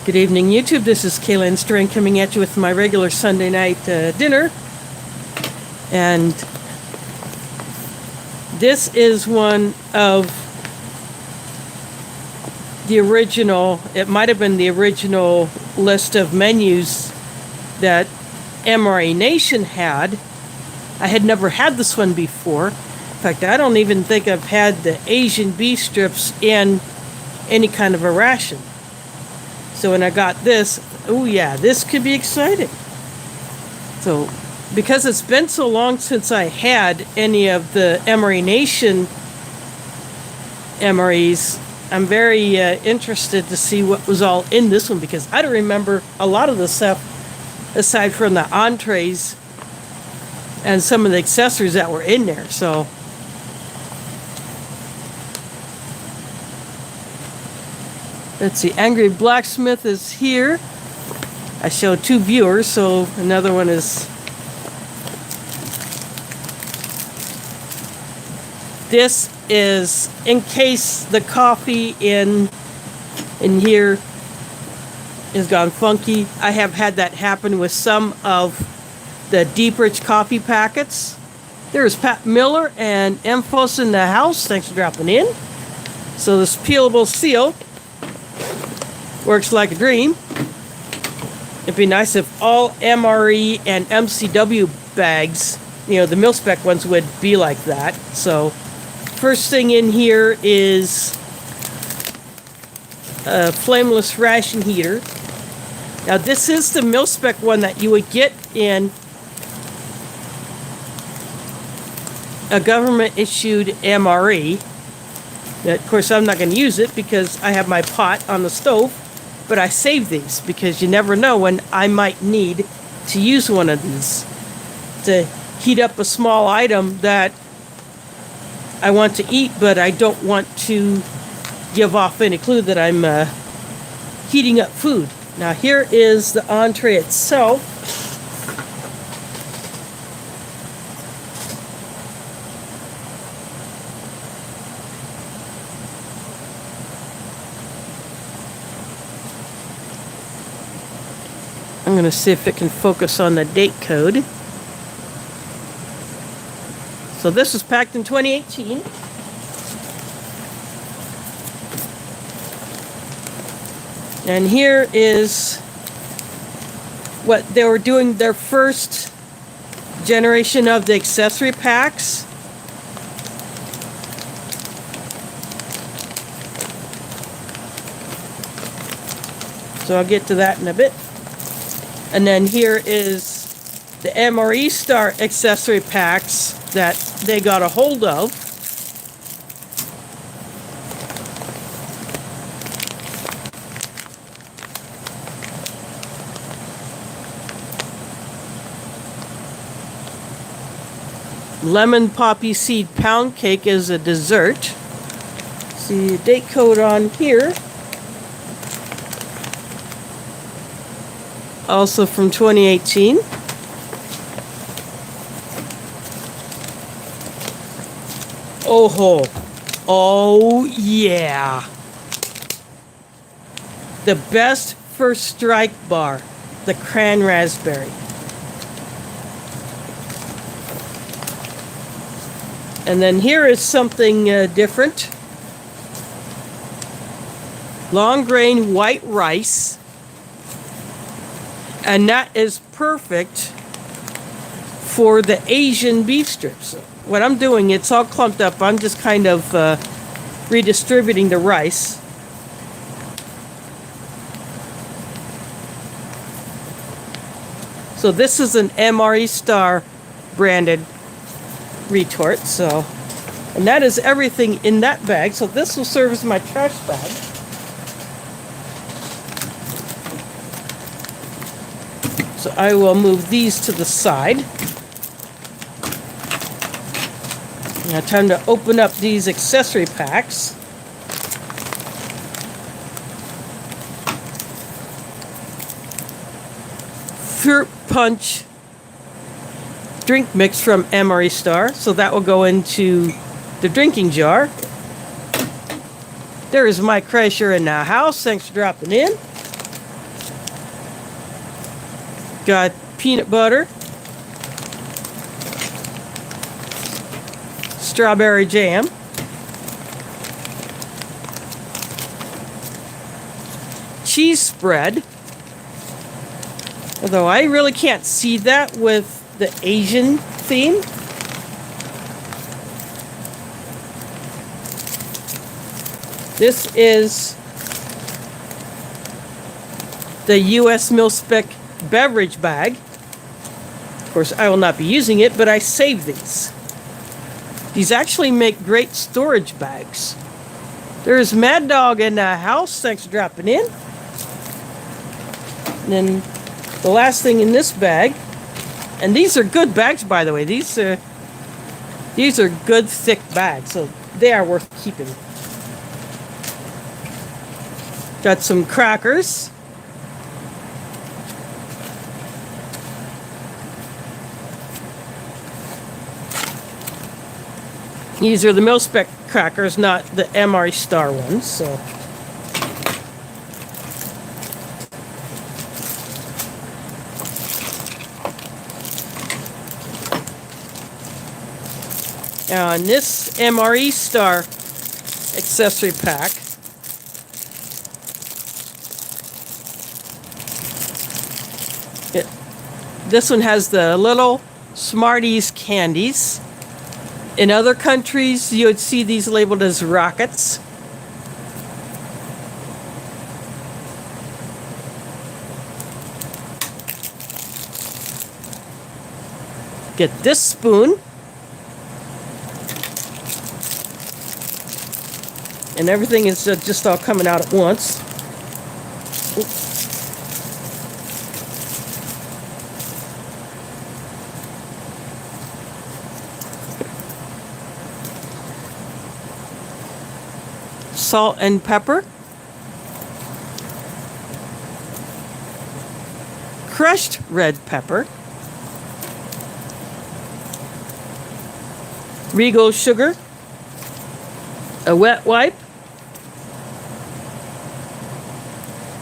Good evening, YouTube. This is Kaylin String coming at you with my regular Sunday night dinner. And this is one of the original, it might have been the original list of menus that MRE Nation had. I had never had this one before. In fact, I don't even think I've had the Asian beef strips in any kind of a ration. So when I got this, oh yeah, this could be exciting. So because it's been so long since I had any of the MRE Nation MREs, I'm very interested to see what was all in this one, because I don't remember a lot of the stuff aside from the entrees and some of the accessories that were in there. So let's see, Angry Blacksmith is here. I showed 2 viewers, so another one is... This is in case the coffee in here is gone funky. I have had that happen with some of the Deep Rich coffee packets. There's Pat Miller and Emphos in the house. Thanks for dropping in. So this peelable seal works like a dream. It'd be nice if all MRE and MCW bags, you know, the mil-spec ones, would be like that. So first thing in here is a flameless ration heater. Now this is the mil-spec one that you would get in a government issued MRE. Of course, I'm not going to use it because I have my pot on the stove. But I save these because you never know when I might need to use one of these to heat up a small item that I want to eat, but I don't want to give off any clue that I'm heating up food. Now here is the entree itself. I'm going to see if it can focus on the date code. So this was packed in 2018. And here is what they were doing, their first generation of the accessory packs. So I'll get to that in a bit. And then here is the MRE Star accessory packs that they got a hold of. Lemon poppy seed pound cake is a dessert. See the date code on here. Also from 2018. Oh yeah. The best first strike bar, the cran raspberry. And then here is something different. Long grain white rice. And that is perfect for the Asian beef strips. What I'm doing, it's all clumped up. I'm just kind of redistributing the rice. So this is an MRE Star branded retort. So, and that is everything in that bag. So this will serve as my trash bag. So I will move these to the side. Now time to open up these accessory packs. Fruit Punch drink mix from MRE Star. So that will go into the drinking jar. There is Mike Kreischer in the house. Thanks for dropping in. Got peanut butter, strawberry jam, cheese spread, although I really can't see that with the Asian theme. This is the U.S. mil-spec beverage bag. Of course, I will not be using it, but I save these. These actually make great storage bags. There's Mad Dog in the house. Thanks for dropping in. And then the last thing in this bag, and these are good bags, by the way. These are good, thick bags, so they are worth keeping. Got some crackers. These are the mil-spec crackers, not the MRE Star ones, so. Now in this MRE Star accessory pack, this one has the little Smarties candies. In other countries, you would see these labeled as rockets. Get this spoon. And everything is just all coming out at once. Oops. Salt and pepper, crushed red pepper, Regal sugar, a wet wipe,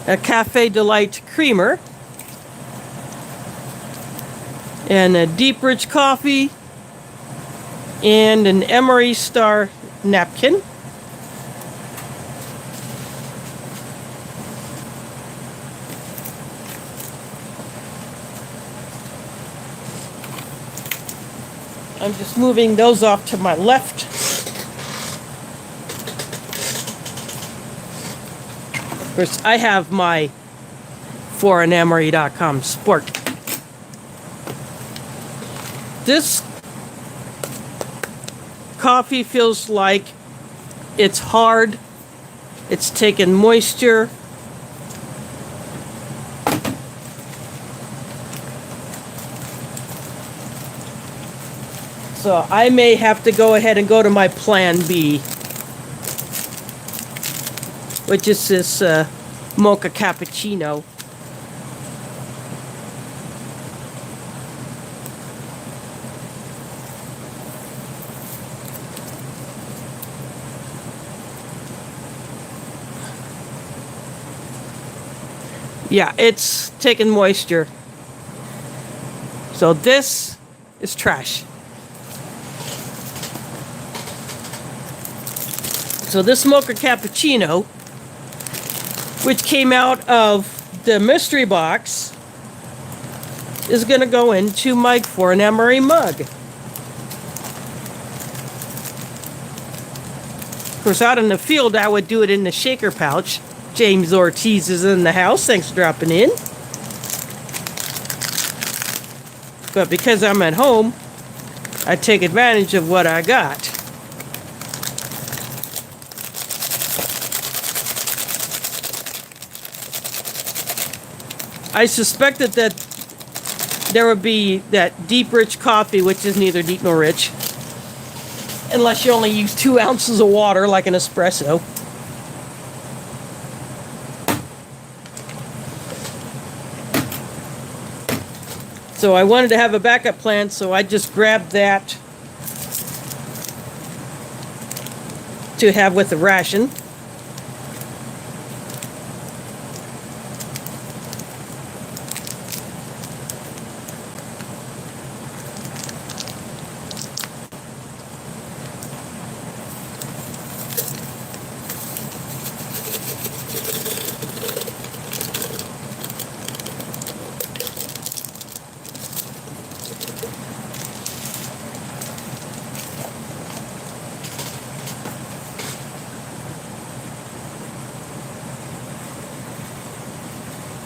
a Cafe Delight creamer, and a deep rich coffee, and an MRE Star napkin. I'm just moving those off to my left. Of course, I have my foreignmre.com sport. This coffee feels like it's hard. It's taken moisture. So I may have to go ahead and go to my plan B, which is this mocha cappuccino. Yeah, it's taken moisture. So this is trash. So this mocha cappuccino, which came out of the mystery box, is going to go into my For an MRE mug. Of course, out in the field, I would do it in the shaker pouch. James Ortiz is in the house. Thanks for dropping in. But because I'm at home, I take advantage of what I got. I suspected that there would be that deep rich coffee, which is neither deep nor rich, unless you only use 2 ounces of water like an espresso. So I wanted to have a backup plan, so I just grabbed that to have with the ration.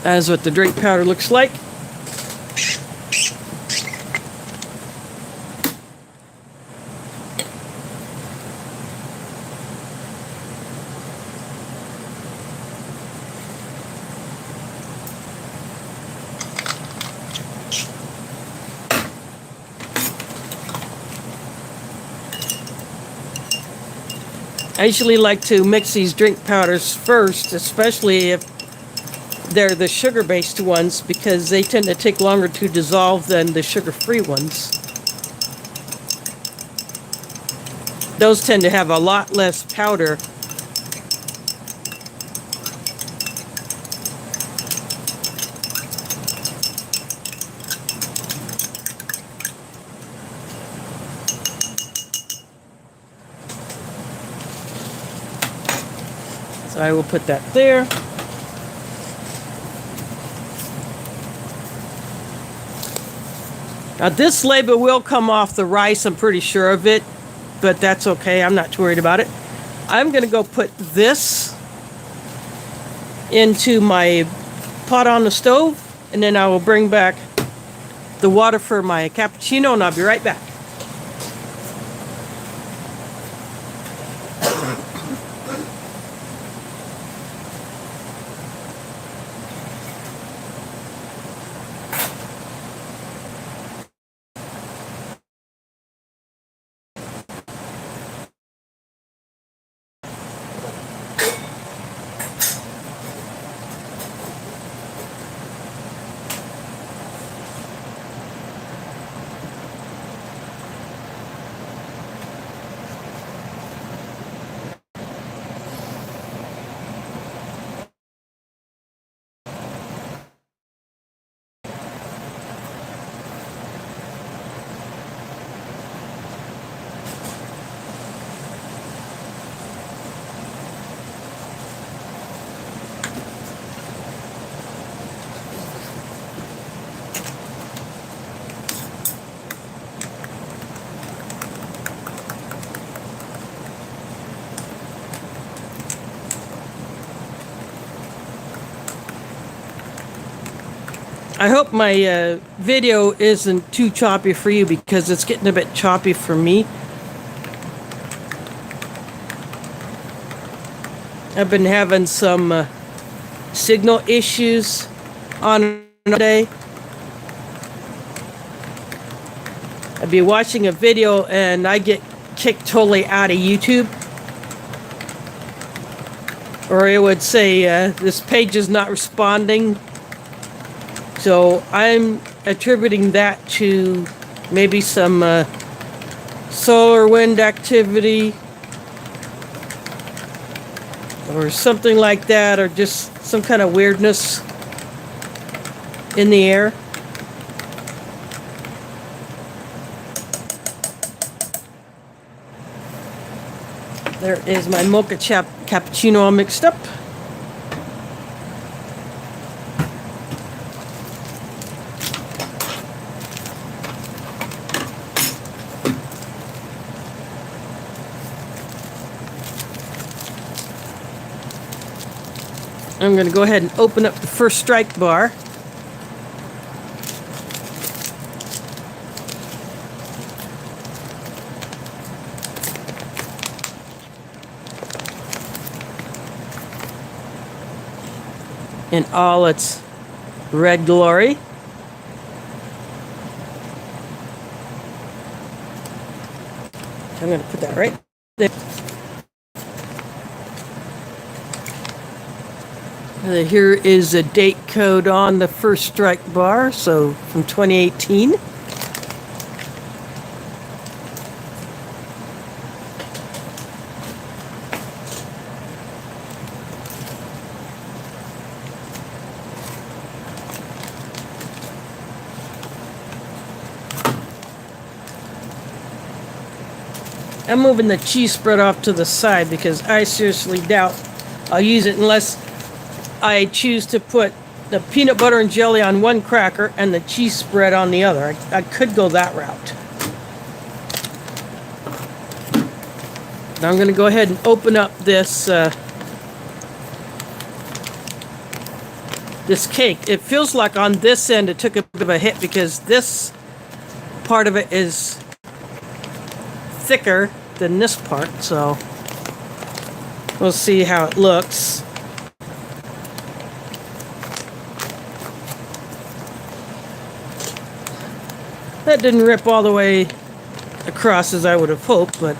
That's what the drink powder looks like. I usually like to mix these drink powders first, especially if they're the sugar-based ones, because they tend to take longer to dissolve than the sugar-free ones. Those tend to have a lot less powder. So I will put that there. Now this label will come off the rice, I'm pretty sure of it, but that's okay, I'm not too worried about it. I'm gonna go put this into my pot on the stove, and then I will bring back the water for my cappuccino, and I'll be right back. I hope my video isn't too choppy for you, because it's getting a bit choppy for me. I've been having some signal issues on today. I'd be watching a video and I get kicked totally out of YouTube. Or it would say this page is not responding. So I'm attributing that to maybe some solar wind activity or something like that, or just some kind of weirdness in the air. There is my mocha cappuccino all mixed up. I'm going to go ahead and open up the first strike bar. In all its red glory. I'm going to put that right there. Here is a date code on the first strike bar, so from 2018. I'm moving the cheese spread off to the side because I seriously doubt I'll use it unless I choose to put the peanut butter and jelly on one cracker and the cheese spread on the other. I could go that route. Now I'm going to go ahead and open up this this cake. It feels like on this end it took a bit of a hit because this part of it is thicker than this part, so we'll see how it looks. That didn't rip all the way across as I would have hoped, but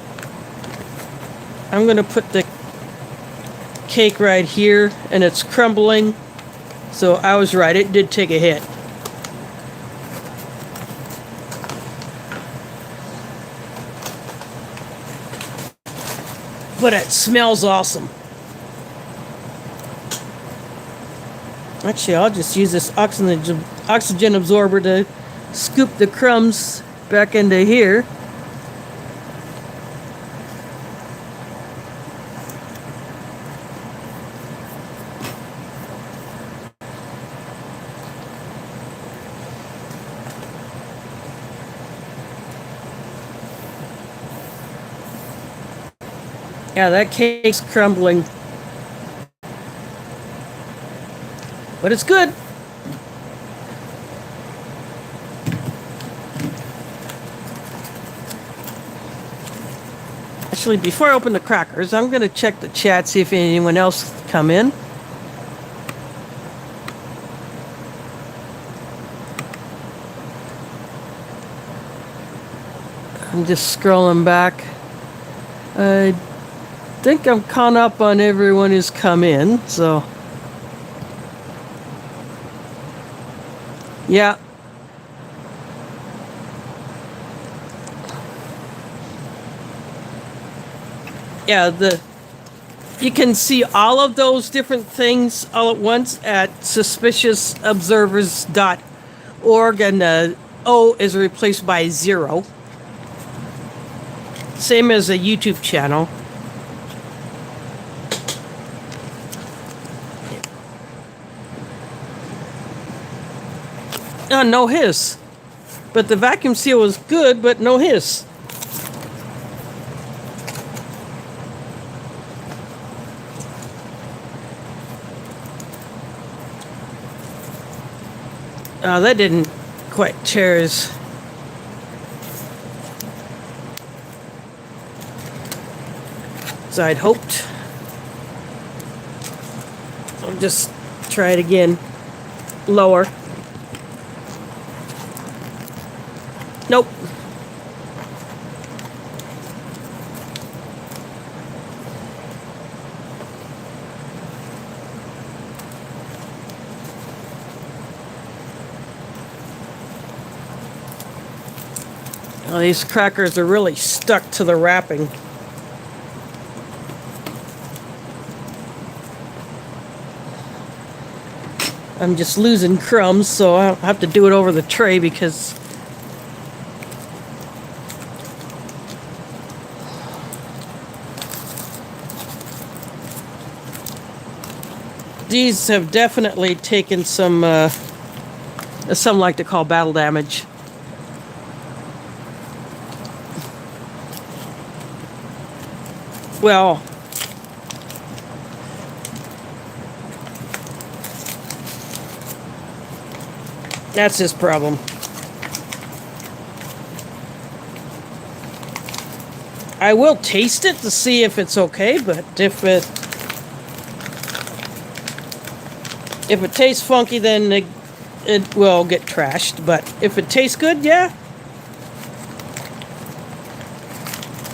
I'm going to put the cake right here, and it's crumbling, so I was right, it did take a hit. But it smells awesome. Actually, I'll just use this oxygen absorber to scoop the crumbs back into here. Yeah, that cake's crumbling. But it's good. Actually, before I open the crackers, I'm going to check the chat, see if anyone else come in. I'm just scrolling back. I think I'm caught up on everyone who's come in, so yeah. Yeah, you can see all of those different things all at once at suspiciousobservers.org, and the O is replaced by 0. Same as a YouTube channel. No hiss. But the vacuum seal was good, but no hiss. That didn't quite tear as I'd hoped. I'll just try it again. Lower. Nope. Oh, these crackers are really stuck to the wrapping. I'm just losing crumbs, so I'll have to do it over the tray because these have definitely taken some like to call battle damage. Well, that's his problem. I will taste it to see if it's okay, but if it tastes funky, then it will get trashed. But if it tastes good, yeah.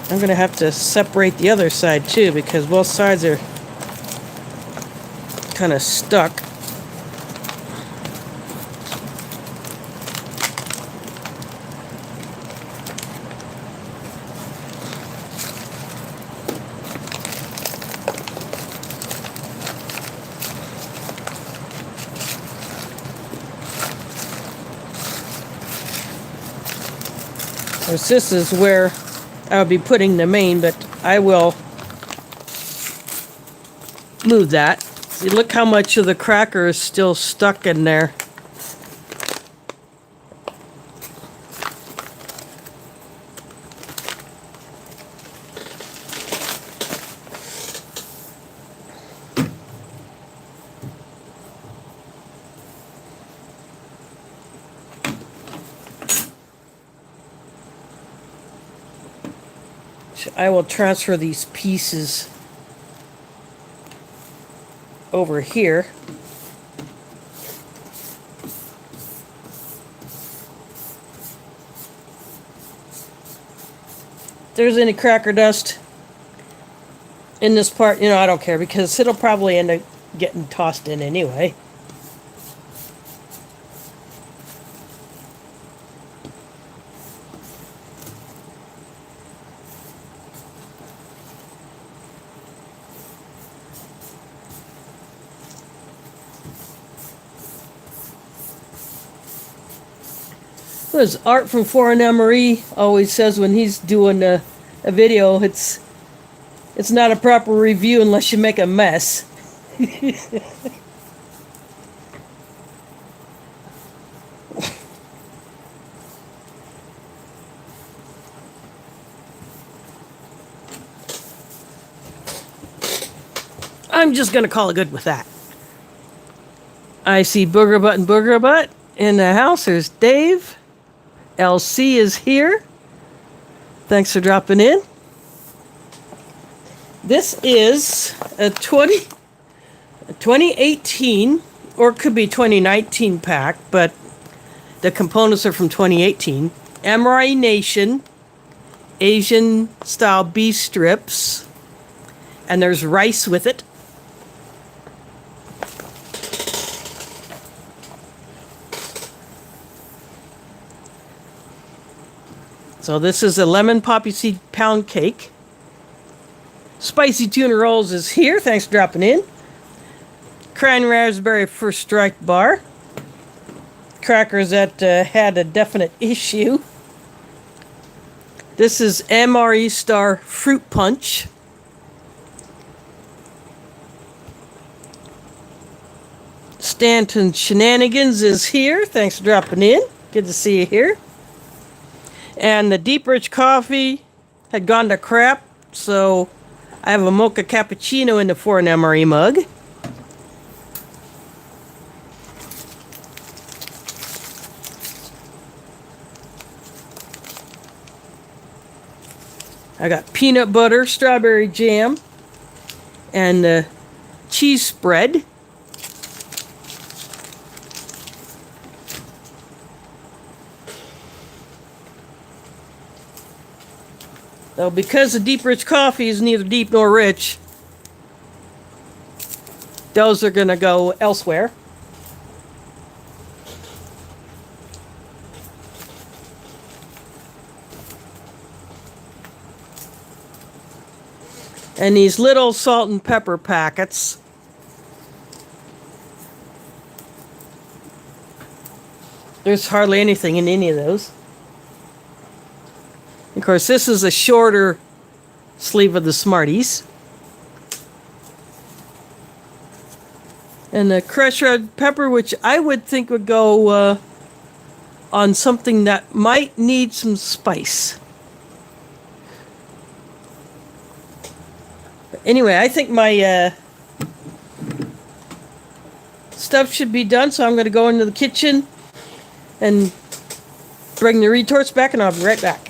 I'm going to have to separate the other side too, because both sides are kind of stuck. This is where I'll be putting the main, but I will move that. See, look how much of the cracker is still stuck in there. I will transfer these pieces over here. If there's any cracker dust in this part, you know, I don't care because it'll probably end up getting tossed in anyway. As Art from Foreign MRE always says when he's doing a video, it's not a proper review unless you make a mess. I'm just gonna call it good with that. I see Booger Butt and Booger Butt in the house. There's Dave. LC is here. Thanks for dropping in. This is a 2018, or it could be 2019 pack, but the components are from 2018. MRE Nation, Asian style beef strips, and there's rice with it. So this is a lemon poppy seed pound cake. Spicy tuna rolls is here. Thanks for dropping in. Cran raspberry first strike bar. Crackers that had a definite issue. This is MRE Star fruit punch. Stanton Shenanigans is here. Thanks for dropping in. Good to see you here. And the deep rich coffee had gone to crap, so I have a mocha cappuccino in the Foreign MRE mug. I got peanut butter, strawberry jam, and cheese spread. So because the deep rich coffee is neither deep nor rich, those are going to go elsewhere. And these little salt and pepper packets. There's hardly anything in any of those. Of course, this is a shorter sleeve of the Smarties. And the crushed red pepper, which I would think would go on something that might need some spice. But anyway, I think my stuff should be done, so I'm going to go into the kitchen and bring the retorts back, and I'll be right back.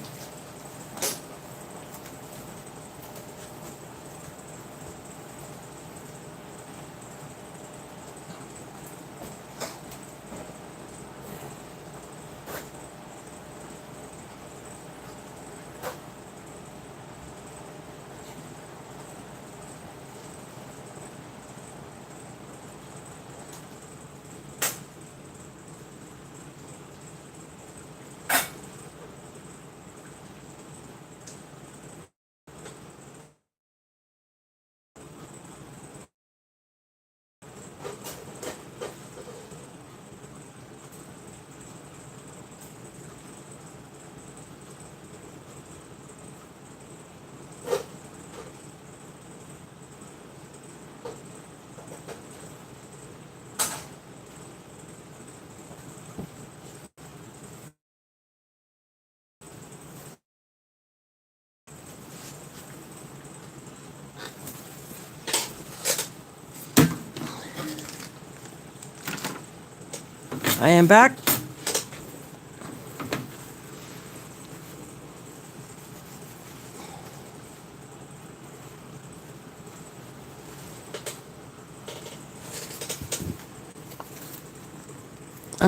I am back.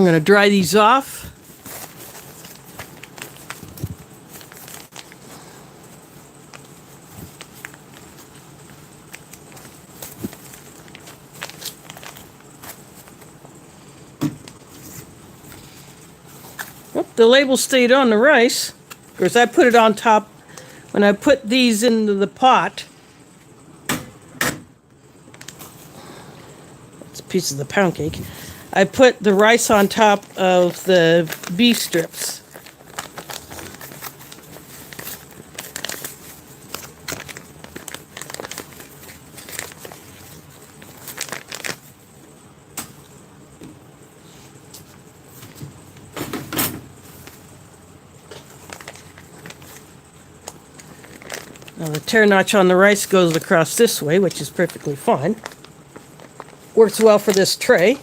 going to dry these off. Oh, the label stayed on the rice. Of course, I put it on top. When I put these into the pot, it's a piece of the pound cake. I put the rice on top of the beef strips. Now the tear notch on the rice goes across this way, which is perfectly fine. Works well for this tray.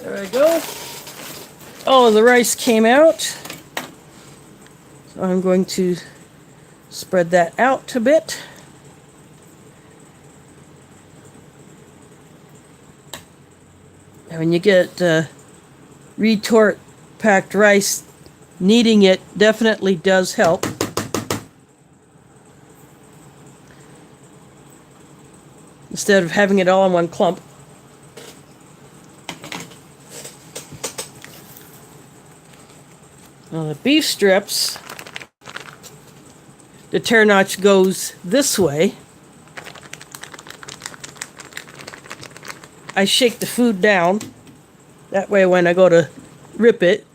There I go. Oh, the rice came out. So I'm going to spread that out a bit. And when you get retort packed rice, kneading it definitely does help. Instead of having it all in one clump. Now the beef strips, the tear notch goes this way. I shake the food down. That way when I go to rip it,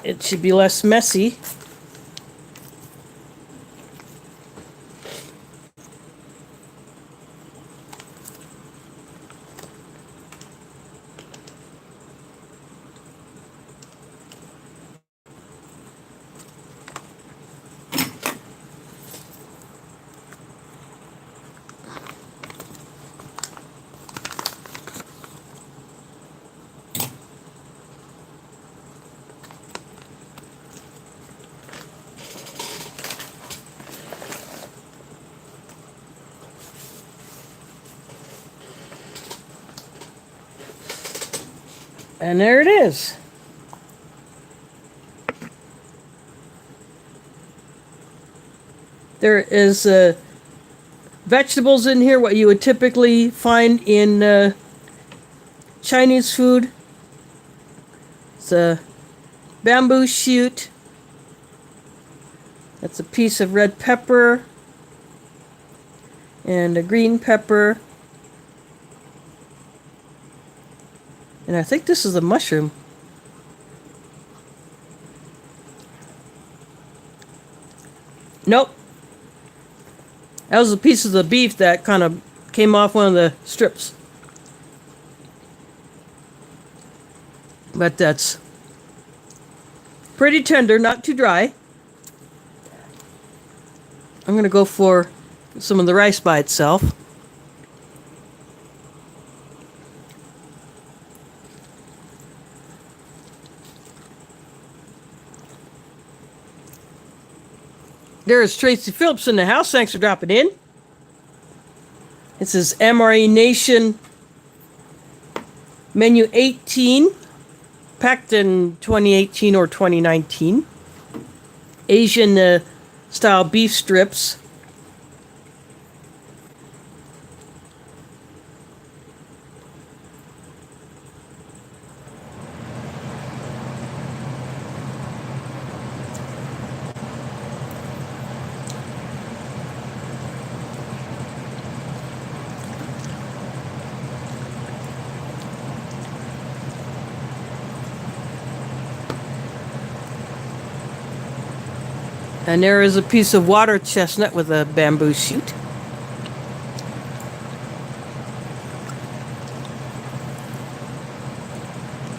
it should be less messy. And there it is. There is vegetables in here, what you would typically find in Chinese food. It's a bamboo shoot. That's a piece of red pepper and a green pepper. And I think this is a mushroom. Nope. That was a piece of the beef that kind of came off one of the strips. But that's pretty tender, not too dry. I'm going to go for some of the rice by itself. There's Tracy Phillips in the house. Thanks for dropping in. This is MRE Nation Menu 18, packed in 2018 or 2019. Asian style beef strips. And there is a piece of water chestnut with a bamboo shoot.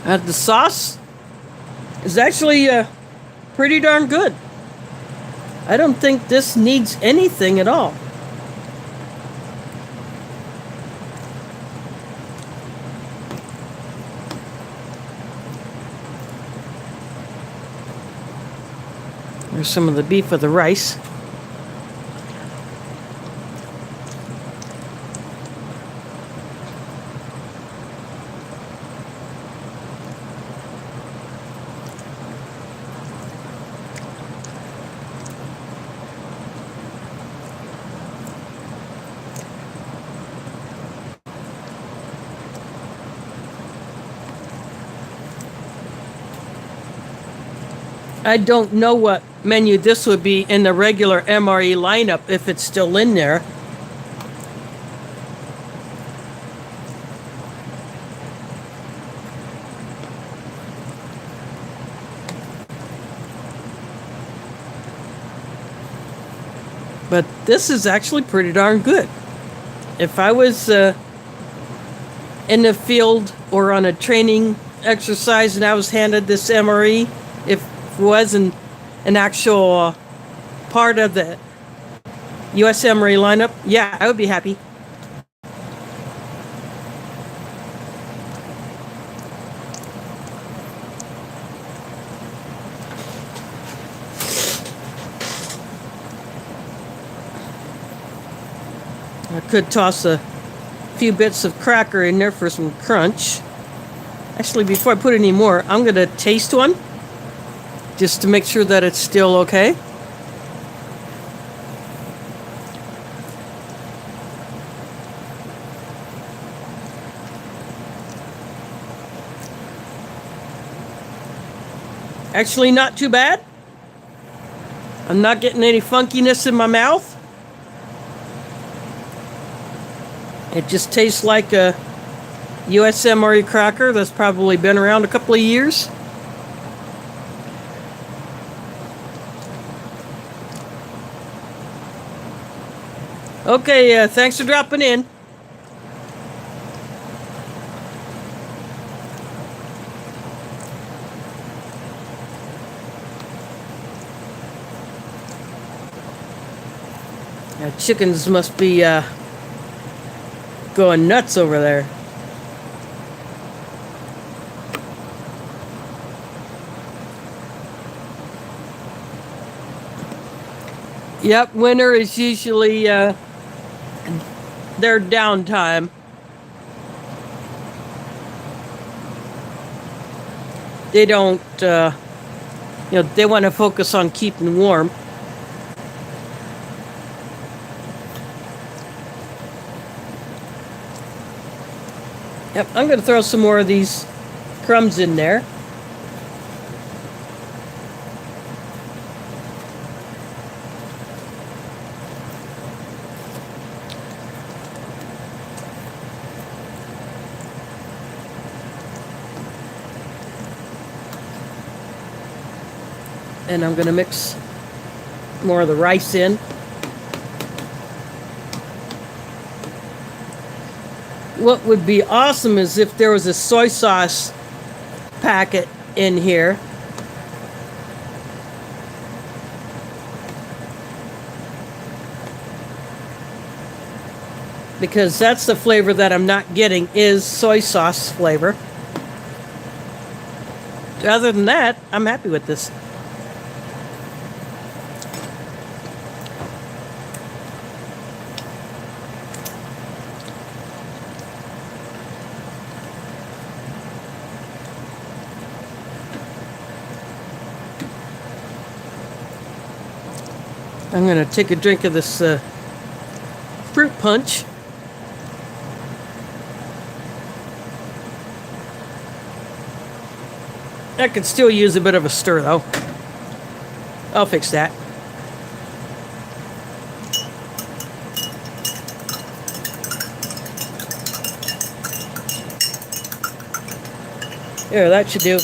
The sauce is actually pretty darn good. I don't think this needs anything at all. There's some of the beef with the rice. I don't know what menu this would be in the regular MRE lineup if it's still in there. But this is actually pretty darn good. If I was in the field or on a training exercise and I was handed this MRE, if it wasn't an actual part of the US MRE lineup, yeah, I would be happy. I could toss a few bits of cracker in there for some crunch. Actually, before I put any more, I'm going to taste one just to make sure that it's still okay. Actually, not too bad. I'm not getting any funkiness in my mouth. It just tastes like a US MRE cracker that's probably been around a couple of years. Okay, thanks for dropping in. Chickens must be going nuts over there. Yep, winter is usually their downtime. They don't, they want to focus on keeping warm. Yep, I'm going to throw some more of these crumbs in there. And I'm going to mix more of the rice in. What would be awesome is if there was a soy sauce packet in here. Because that's the flavor that I'm not getting, is soy sauce flavor. Other than that, I'm happy with this. I'm going to take a drink of this fruit punch. I could still use a bit of a stir, though. I'll fix that. There, that should do.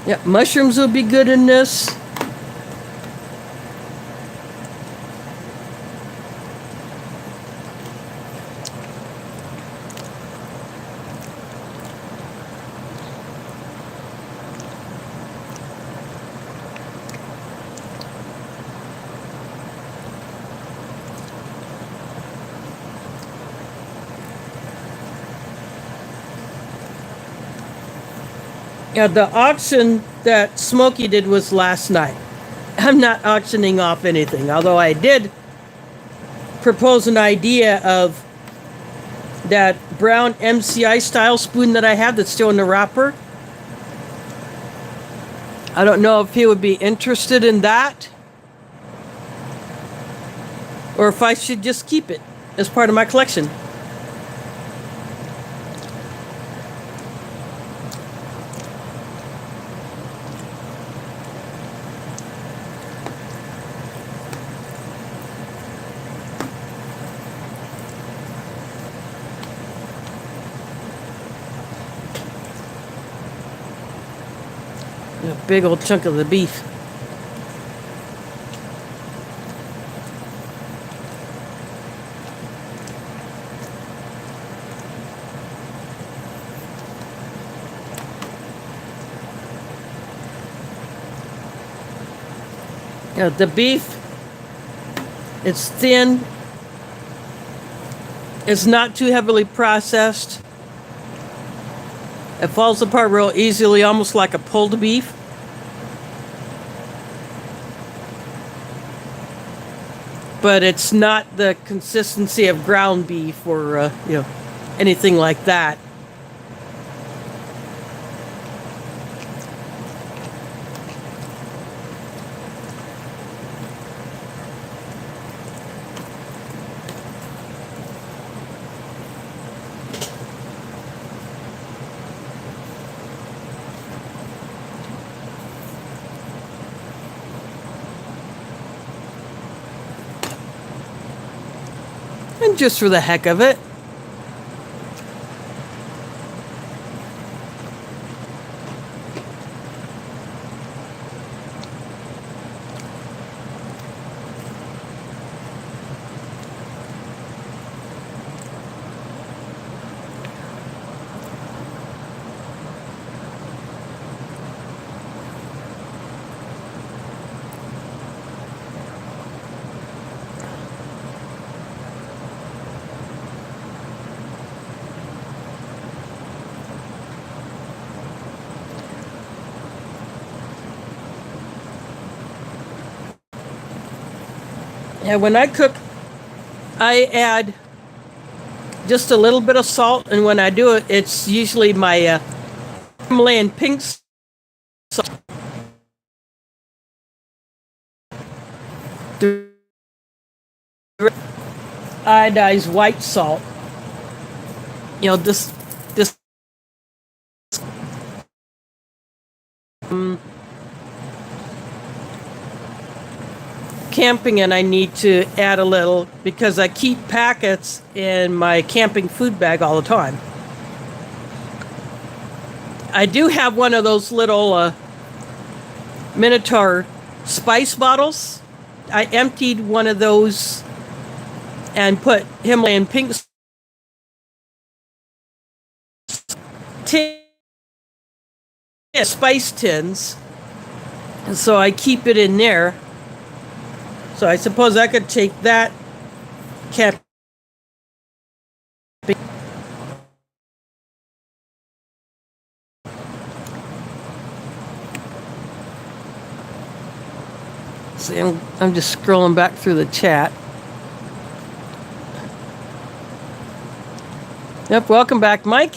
Yeah, mushrooms will be good in this. Yeah, the auction that Smokey did was last night. I'm not auctioning off anything, although I did propose an idea of that brown MCI style spoon that I have that's still in the wrapper. I don't know if he would be interested in that or if I should just keep it as part of my collection. A big old chunk of the beef. The beef, it's thin. It's not too heavily processed. It falls apart real easily, almost like a pulled beef. But it's not the consistency of ground beef or anything like that. And just for the heck of it. And when I cook, I add just a little bit of salt, and when I do it, it's usually my Himalayan pink salt. Iodized white salt. This camping, and I need to add a little because I keep packets in my camping food bag all the time. I do have one of those little Minotaur spice bottles. I emptied one of those and put Himalayan pink spice tins, and so I keep it in there. So I suppose I could take that cap. See, I'm just scrolling back through the chat. Yep, welcome back, Mike.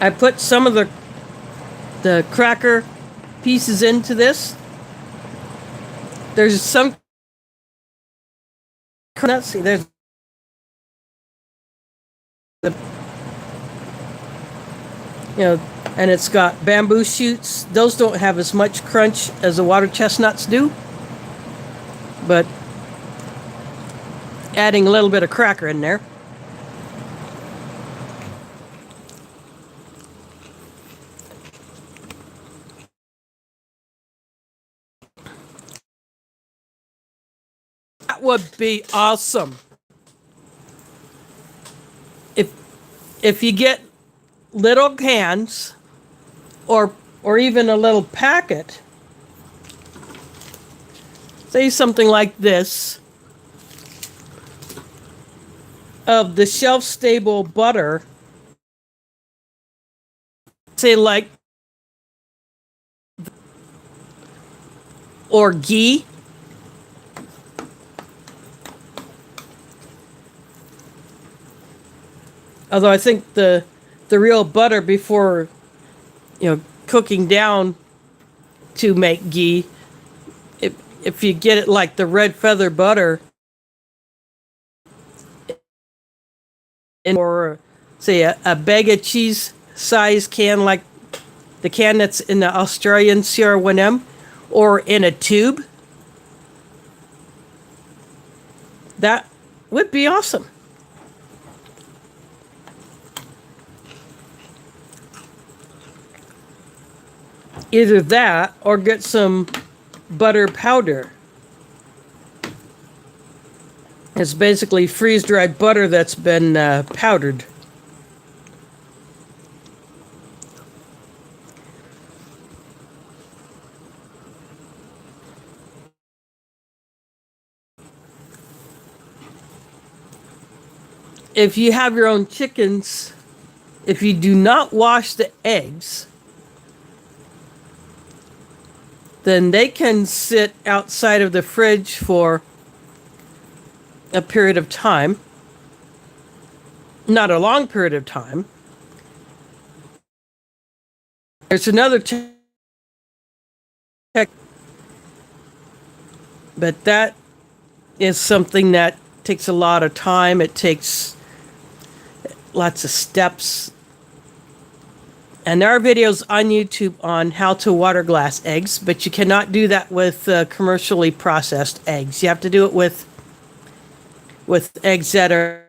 I put some of the cracker pieces into this. There's some. Let's see. There's and it's got bamboo shoots. Those don't have as much crunch as the water chestnuts do, but adding a little bit of cracker in there. That would be awesome. If you get little cans or even a little packet say something like this, of the shelf-stable butter, say like, or ghee, although I think the real butter before, cooking down to make ghee, if you get it like the red feather butter, or say a bag of cheese size can, like the can that's in the Australian CR1M, or in a tube, that would be awesome. Either that or get some butter powder. It's basically freeze-dried butter that's been powdered. If you have your own chickens, if you do not wash the eggs, then they can sit outside of the fridge for a period of time. Not a long period of time. There's another tech, but that is something that takes a lot of time. It takes lots of steps. And there are videos on YouTube on how to water glass eggs, but you cannot do that with commercially processed eggs. You have to do it with eggs that are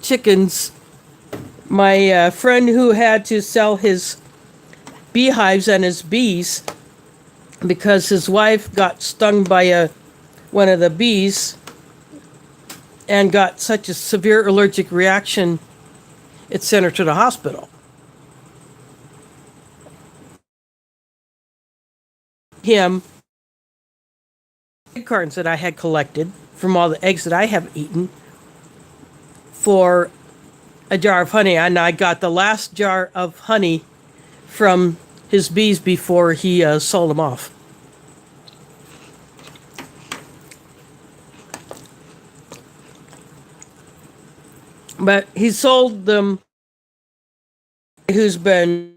chickens. My friend who had to sell his beehives and his bees because his wife got stung by one of the bees and got such a severe allergic reaction, it sent her to the hospital. Him egg cartons that I had collected from all the eggs that I have eaten for a jar of honey, and I got the last jar of honey from his bees before he sold them off. But he sold them. Who's been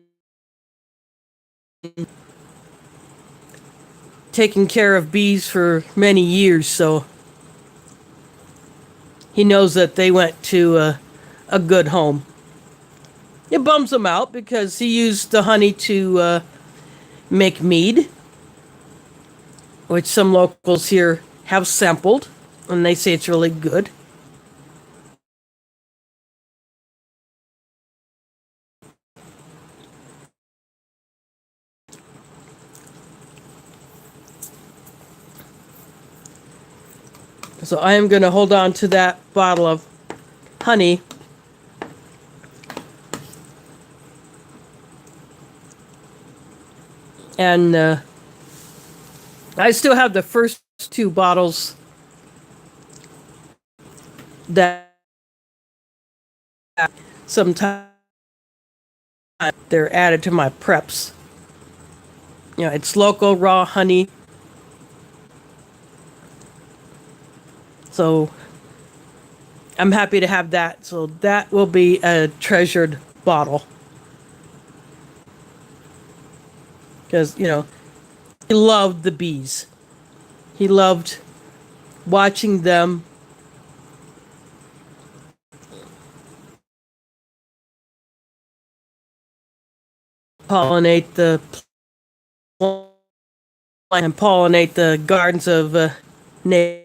taking care of bees for many years, so he knows that they went to a good home. It bums him out because he used the honey to make mead, which some locals here have sampled, and they say it's really good. So I am going to hold on to that bottle of honey. And I still have the first two bottles that sometimes they're added to my preps. It's local raw honey. So I'm happy to have that. So that will be a treasured bottle. Because, he loved the bees. He loved watching them pollinate the and pollinate the gardens of neighbors.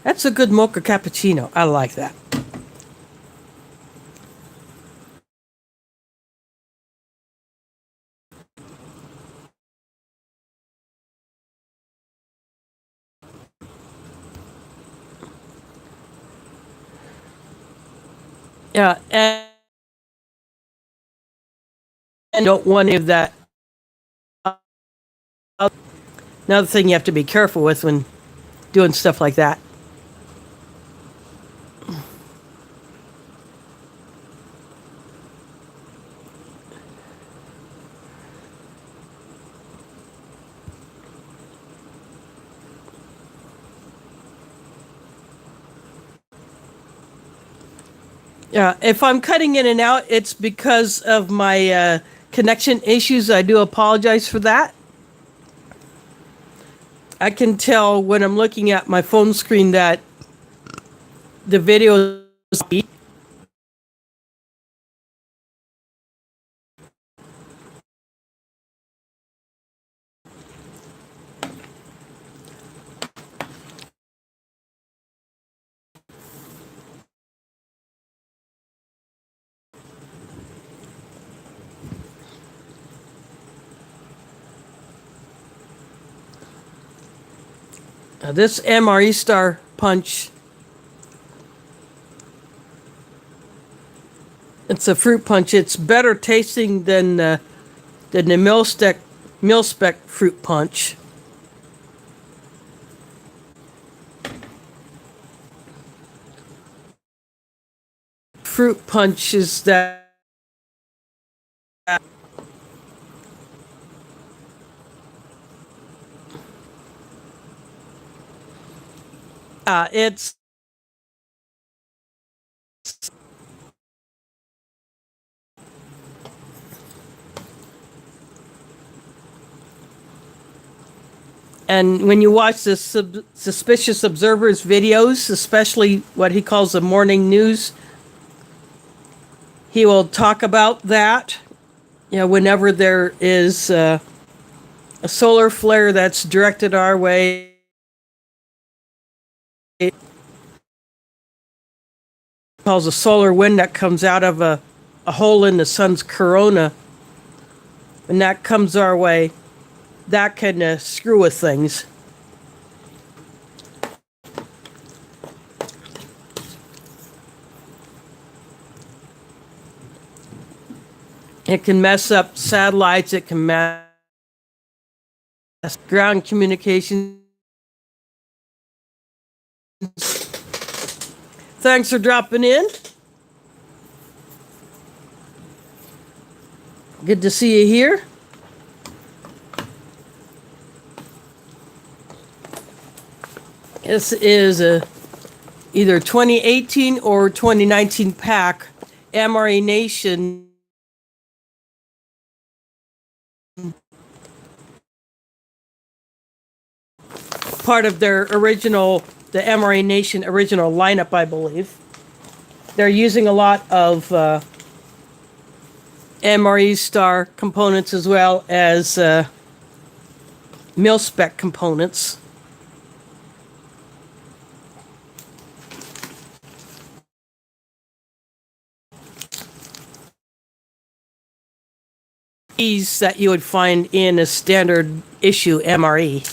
That's a good mocha cappuccino. I like that. Yeah, and don't want any of that. Another thing you have to be careful with when doing stuff like that. Yeah, if I'm cutting in and out, it's because of my connection issues. I do apologize for that. I can tell when I'm looking at my phone screen that the video is. This MRE Star Punch, it's a fruit punch. It's better tasting than the mil spec fruit punch. Fruit punch is that it's and when you watch the suspicious observers videos, especially what he calls the morning news, he will talk about that. You know, whenever there is a solar flare that's directed our way, it calls a solar wind that comes out of a hole in the sun's corona, and that comes our way. That can screw with things. It can mess up satellites. It can mess ground communications. Thanks for dropping in. Good to see you here. This is either 2018 or 2019 pack. MRE Nation. Part of their original, the MRE Nation original lineup, I believe. They're using a lot of MRE Star components as well as mil-spec components. These that you would find in a standard issue MRE.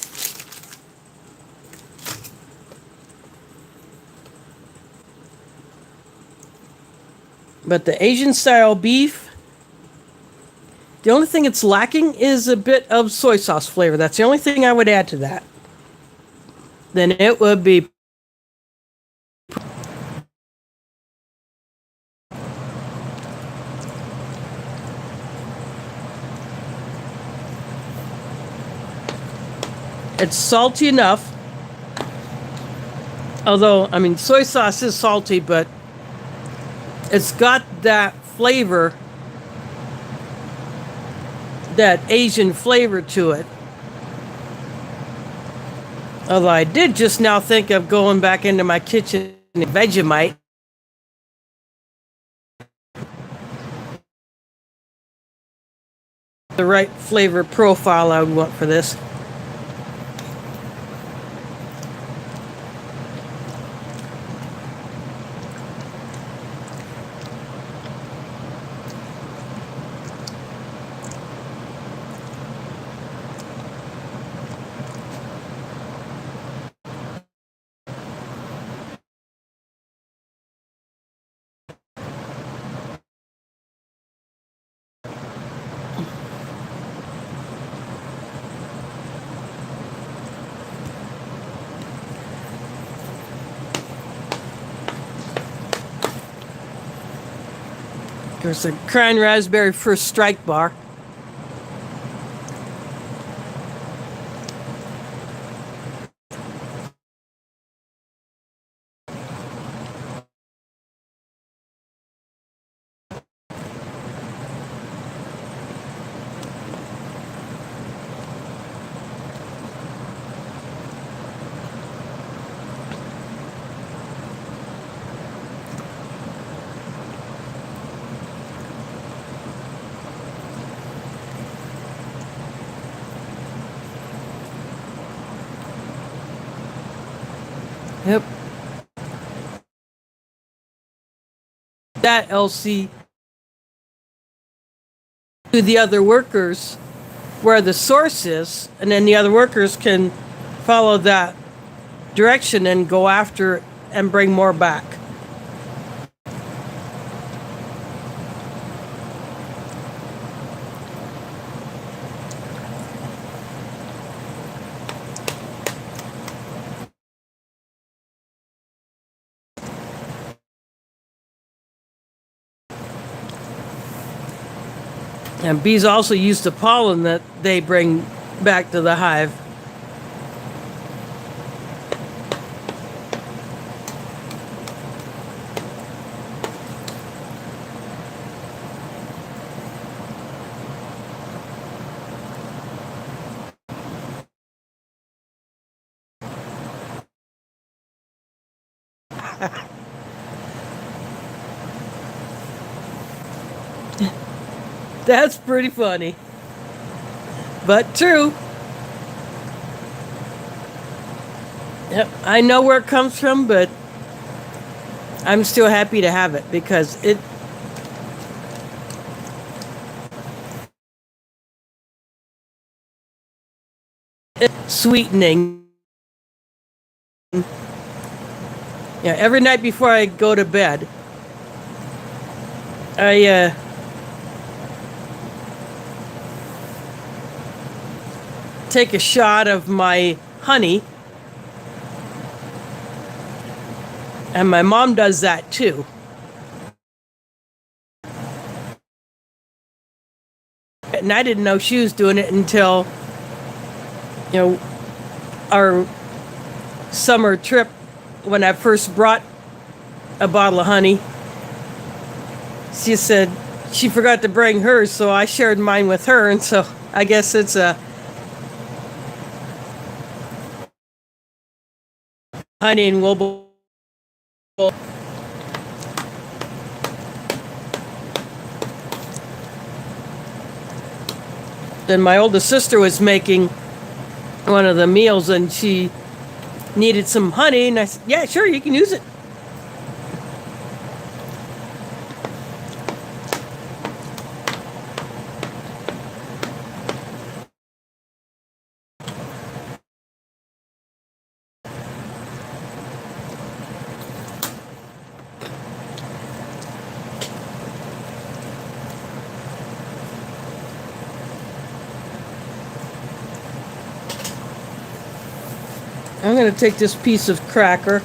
But the Asian style beef, the only thing it's lacking is a bit of soy sauce flavor. That's the only thing I would add to that. Then it would be it's salty enough. Although, I mean, soy sauce is salty, but it's got that flavor that Asian flavor to it. Although I did just now think of going back into my kitchen and Vegemite. The right flavor profile I would want for this. There's a Crown Raspberry First Strike bar. Yep. That LC to the other workers where the source is, and then the other workers can follow that direction and go after it and bring more back. And bees also use the pollen that they bring back to the hive. That's pretty funny. But true. Yep, I know where it comes from, but I'm still happy to have it because it's sweetening. Yeah, every night before I go to bed, I take a shot of my honey, and my mom does that too. And I didn't know she was doing it until, our summer trip when I first brought a bottle of honey. She said she forgot to bring hers, so I shared mine with her, and so I guess it's a honey and Wilbur. Then my oldest sister was making one of the meals and she needed some honey, and I said, yeah, sure, you can use it. I'm going to take this piece of cracker.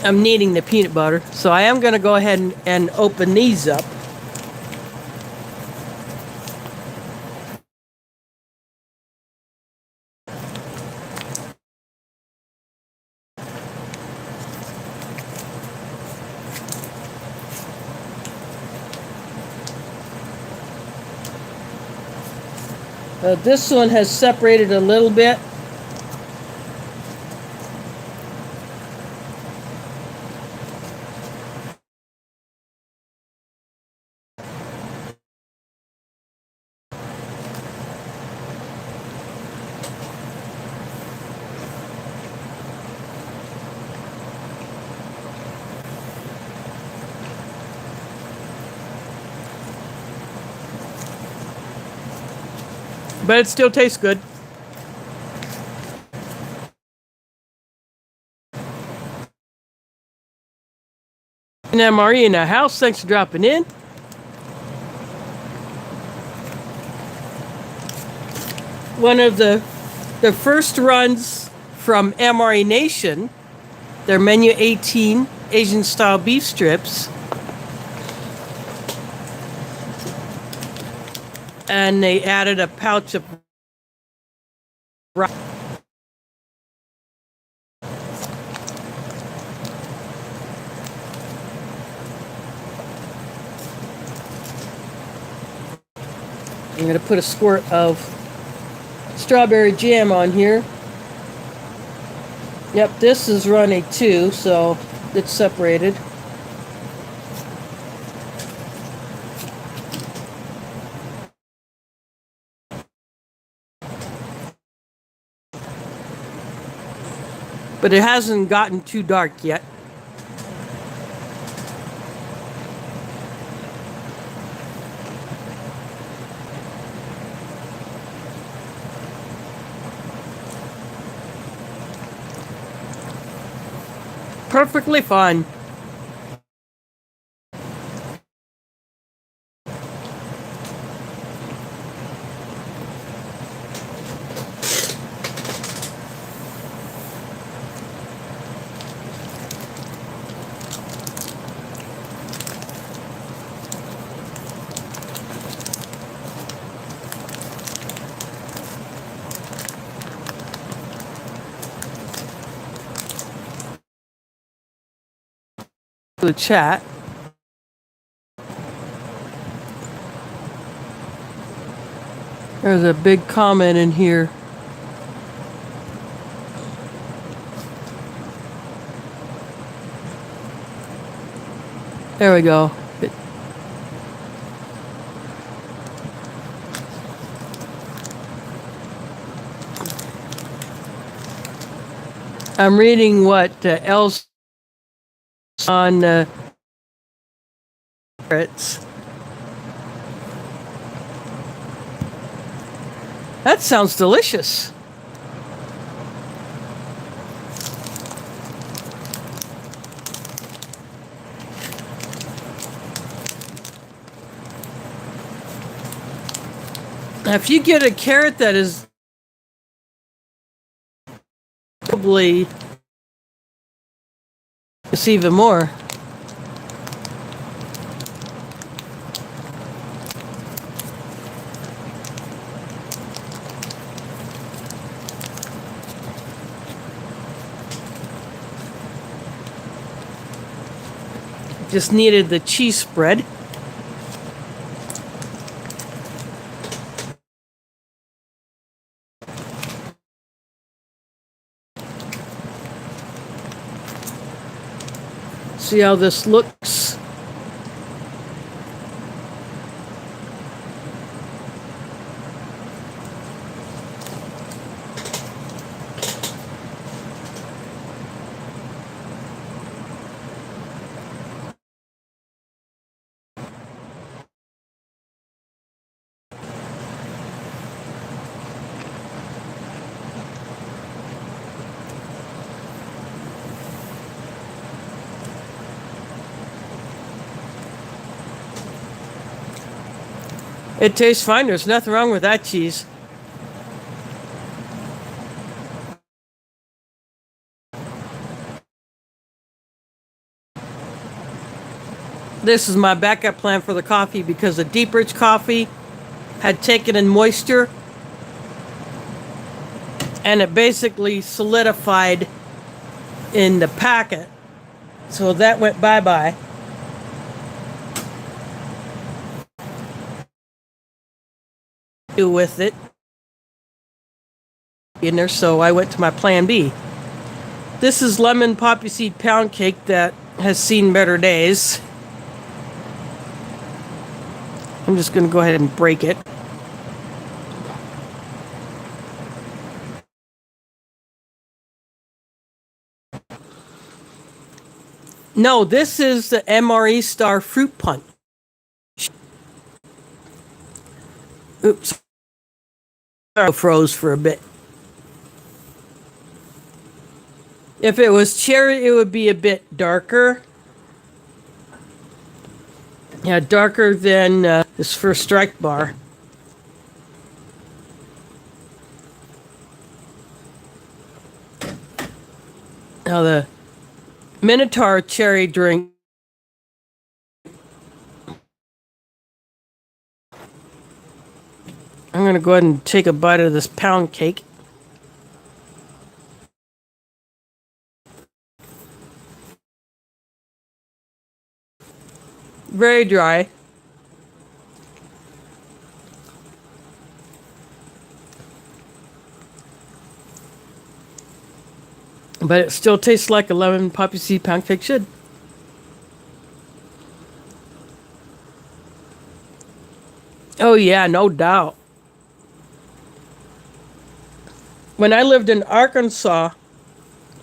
I'm needing the peanut butter. So I am going to go ahead and open these up. This one has separated a little bit. But it still tastes good. And MRE in the house, thanks for dropping in. One of the first runs from MRE Nation, their menu 18 Asian style beef strips. And they added a pouch of rice. I'm going to put a squirt of strawberry jam on here. Yep, this is runny too, so it's separated. But it hasn't gotten too dark yet. Perfectly fine. The chat. There's a big comment in here. There we go. I'm reading what else on carrots. That sounds delicious. Now, if you get a carrot that is probably it's even more. Just needed the cheese spread. See how this looks. It tastes fine. There's nothing wrong with that cheese. This is my backup plan for the coffee because the deep rich coffee had taken in moisture and it basically solidified in the packet. So that went bye-bye. Do with it in there, so I went to my plan B. This is lemon poppy seed pound cake that has seen better days. I'm just going to go ahead and break it. No, this is the MRE Star Fruit Punch. Oops. I froze for a bit. If it was cherry, it would be a bit darker. Yeah, darker than this first strike bar. Now the Minotaur cherry drink. I'm going to go ahead and take a bite of this pound cake. Very dry. But it still tastes like a lemon poppy seed pound cake should. Oh yeah, no doubt. When I lived in Arkansas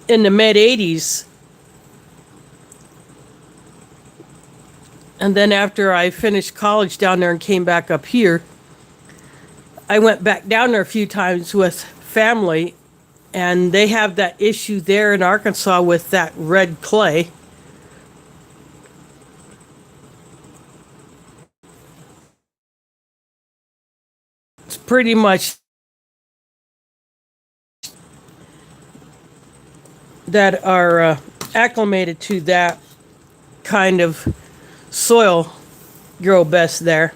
in the mid-'80s, and then after I finished college down there and came back up here, I went back down there a few times with family, and they have that issue there in Arkansas with that red clay. It's pretty much that are acclimated to that kind of soil grow best there.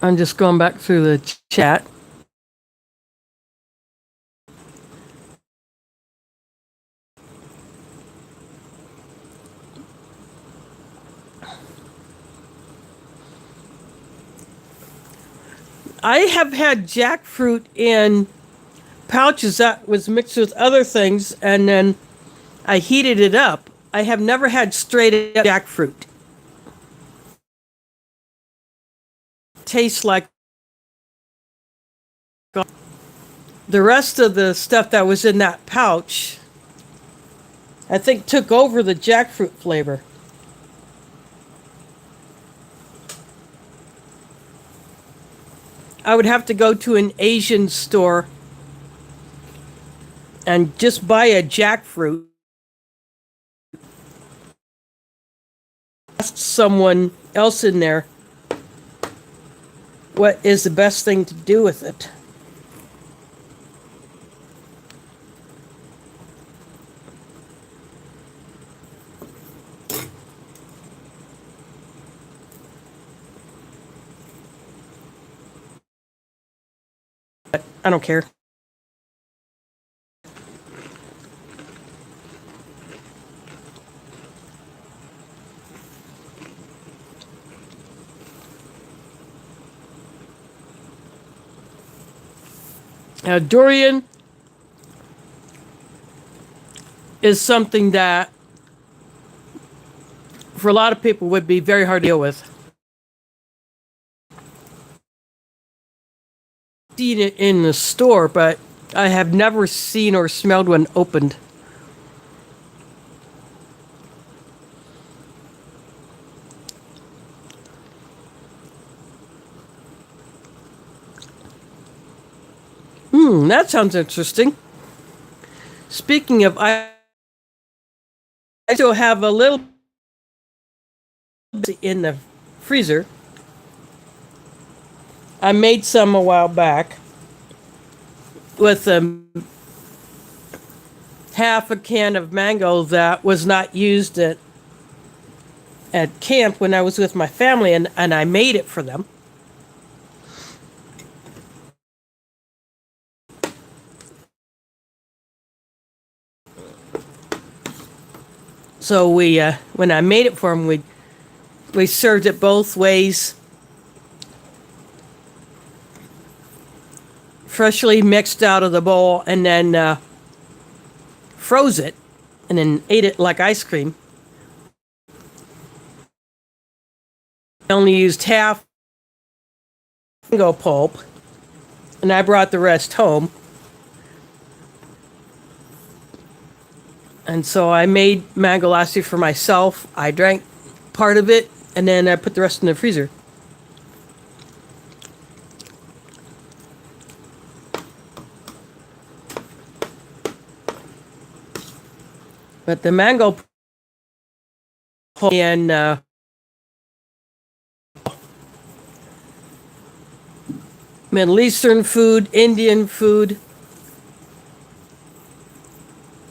I'm just going back through the chat. I have had jackfruit in pouches that was mixed with other things, and then I heated it up. I have never had straight up jackfruit. Tastes like the rest of the stuff that was in that pouch, I think took over the jackfruit flavor. I would have to go to an Asian store and just buy a jackfruit. Ask someone else in there what is the best thing to do with it. I don't care. Durian is something that for a lot of people would be very hard to deal with. Seen it in the store, but I have never seen or smelled one opened. That sounds interesting. Speaking of, I still have a little bit in the freezer. I made some a while back with half a can of mango that was not used at camp when I was with my family, and I made it for them. So when I made it for them, we served it both ways, freshly mixed out of the bowl, and then froze it, and then ate it like ice cream. I only used half mango pulp, and I brought the rest home. And so I made mango lassi for myself. I drank part of it, and then I put the rest in the freezer. But the mango and Middle Eastern food, Indian food,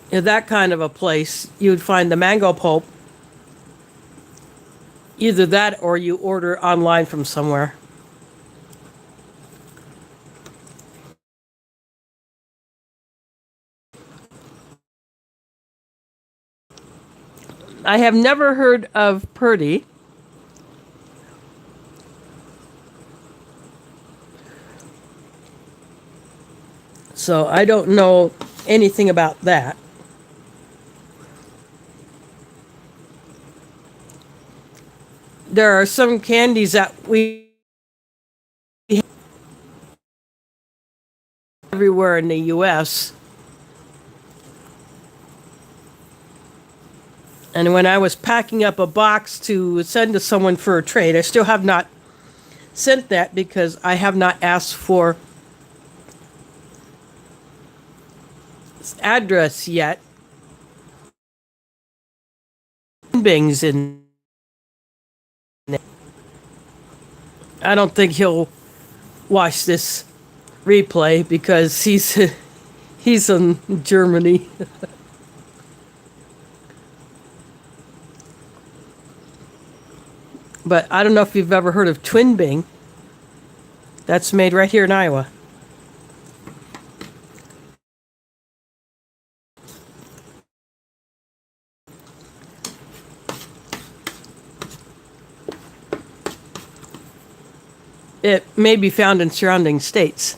in that kind of a place, you would find the mango pulp. Either that or you order online from somewhere. I have never heard of Purdy. So I don't know anything about that. There are some candies that we have everywhere in the US. And when I was packing up a box to send to someone for a trade, I still have not sent that because I have not asked for address yet. Bing's in. I don't think he'll watch this replay because he's in Germany. But I don't know if you've ever heard of Twin Bing. That's made right here in Iowa. It may be found in surrounding states.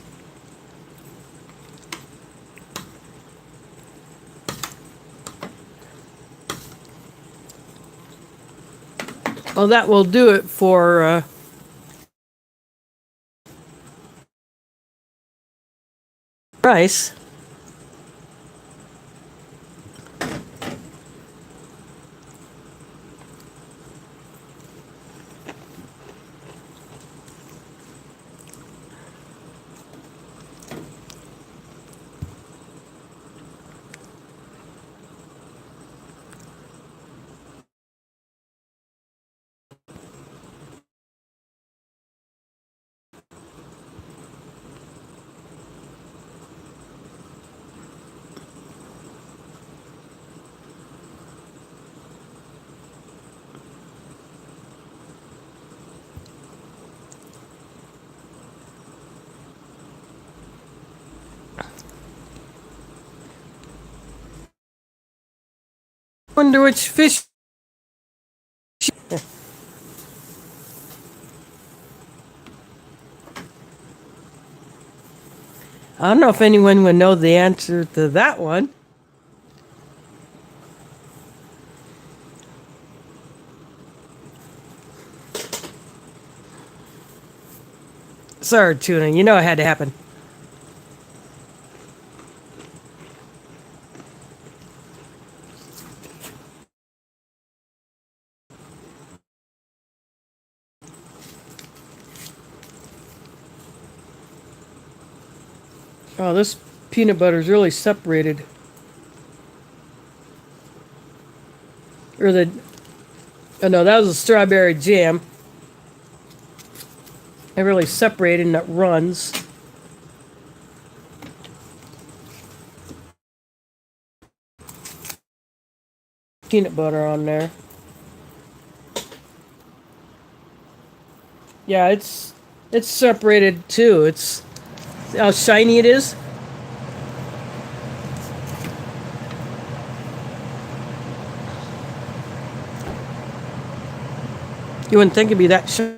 Well, that will do it for rice. Wonder which fish. I don't know if anyone would know the answer to that one. Sorry, Tuna. You know it had to happen. Oh, this peanut butter is really separated. Or the, oh no, that was a strawberry jam. It really separated and it runs. Peanut butter on there. Yeah, it's separated too. It's how shiny it is. You wouldn't think it'd be that shiny.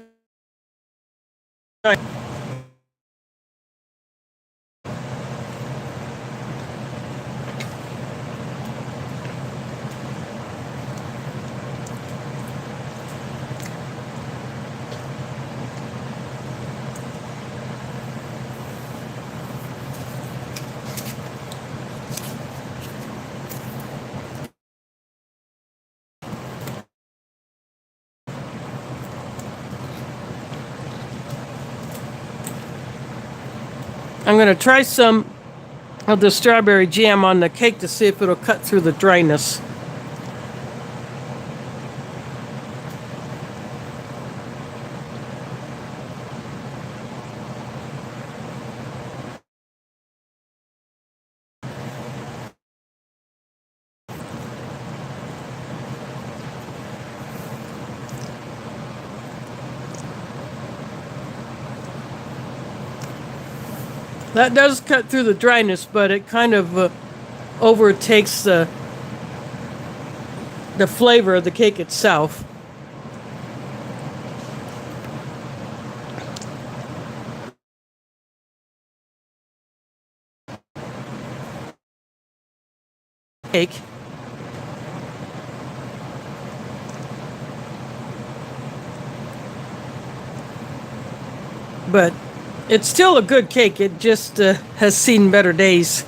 I'm gonna try some of the strawberry jam on the cake to see if it'll cut through the dryness. That does cut through the dryness, but it kind of overtakes the flavor of the cake itself. Cake. But it's still a good cake. It just has seen better days.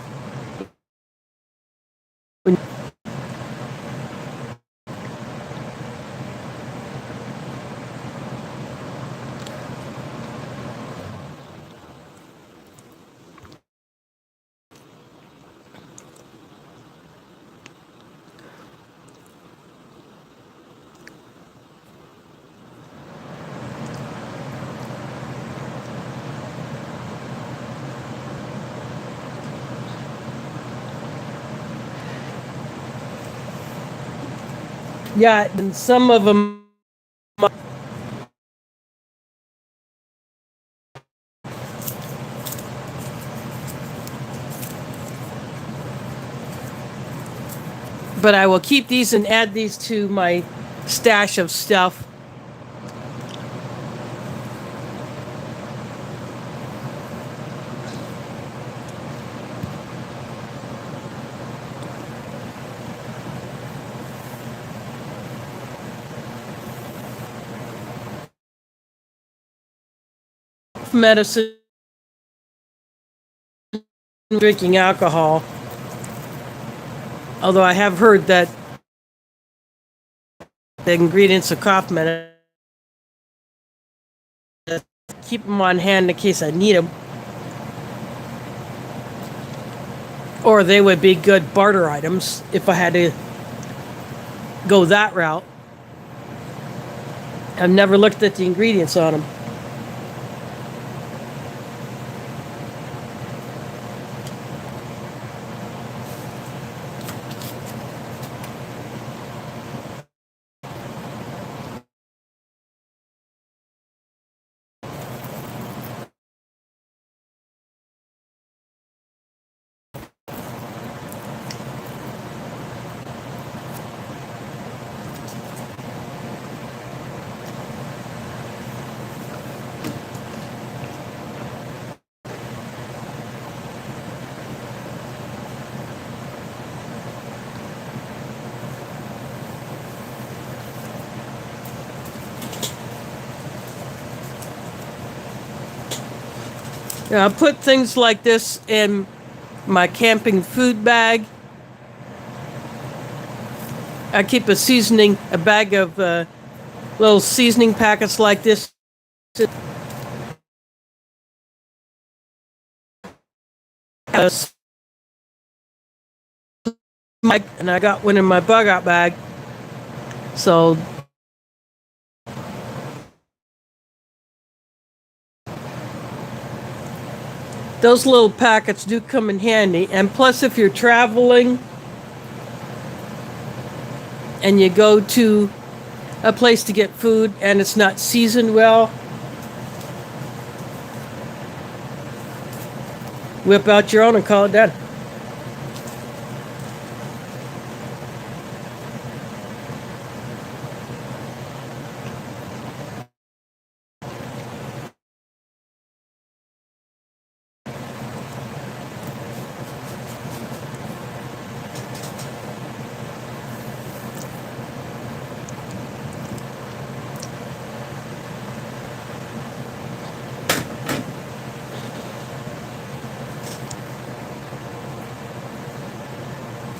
Yeah, and some of them. But I will keep these and add these to my stash of stuff. Medicine, drinking alcohol. Although I have heard that the ingredients of cough medicine, keep them on hand in case I need them. Or they would be good barter items if I had to go that route. I've never looked at the ingredients on them. I put things like this in my camping food bag. I keep a bag of little seasoning packets like this. and I got one in my bug out bag. So those little packets do come in handy. And plus, if you're traveling and you go to a place to get food and it's not seasoned well, whip out your own and call it done.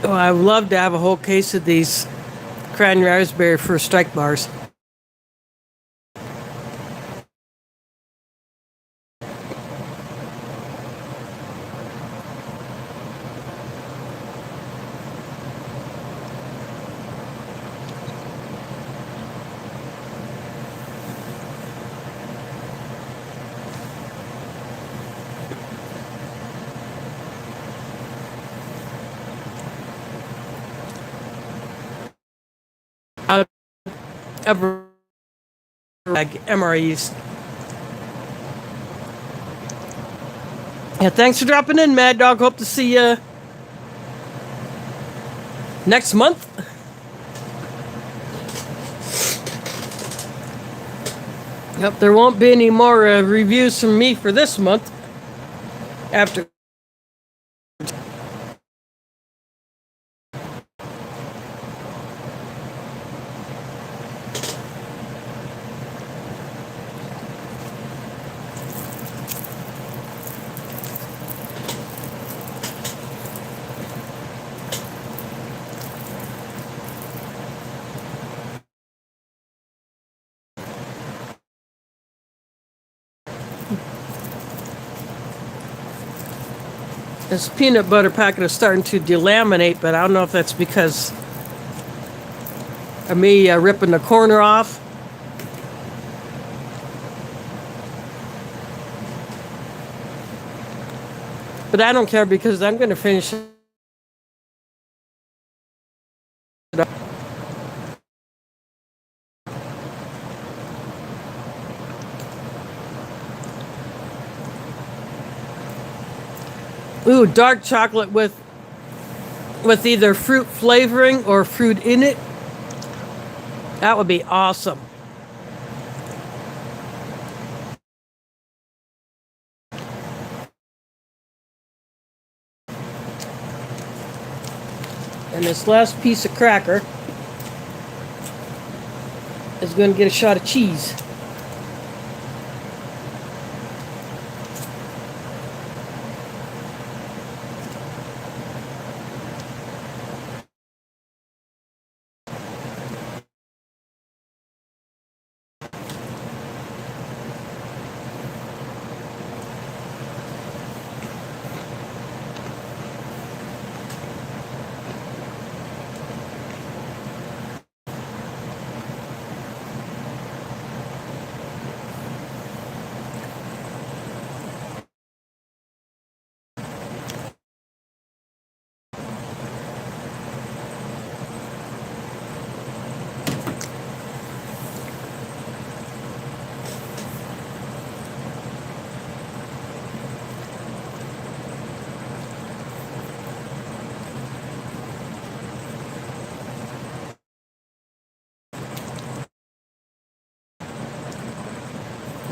Oh, I would love to have a whole case of these cranberry raspberry first strike bars. Ever like MREs. Yeah, thanks for dropping in, Mad Dog. Hope to see you next month. Yep, there won't be any more reviews from me for this month. After this peanut butter packet is starting to delaminate, but I don't know if that's because of me ripping the corner off. But I don't care because I'm going to finish it up. Ooh, dark chocolate with either fruit flavoring or fruit in it. That would be awesome. And this last piece of cracker is going to get a shot of cheese.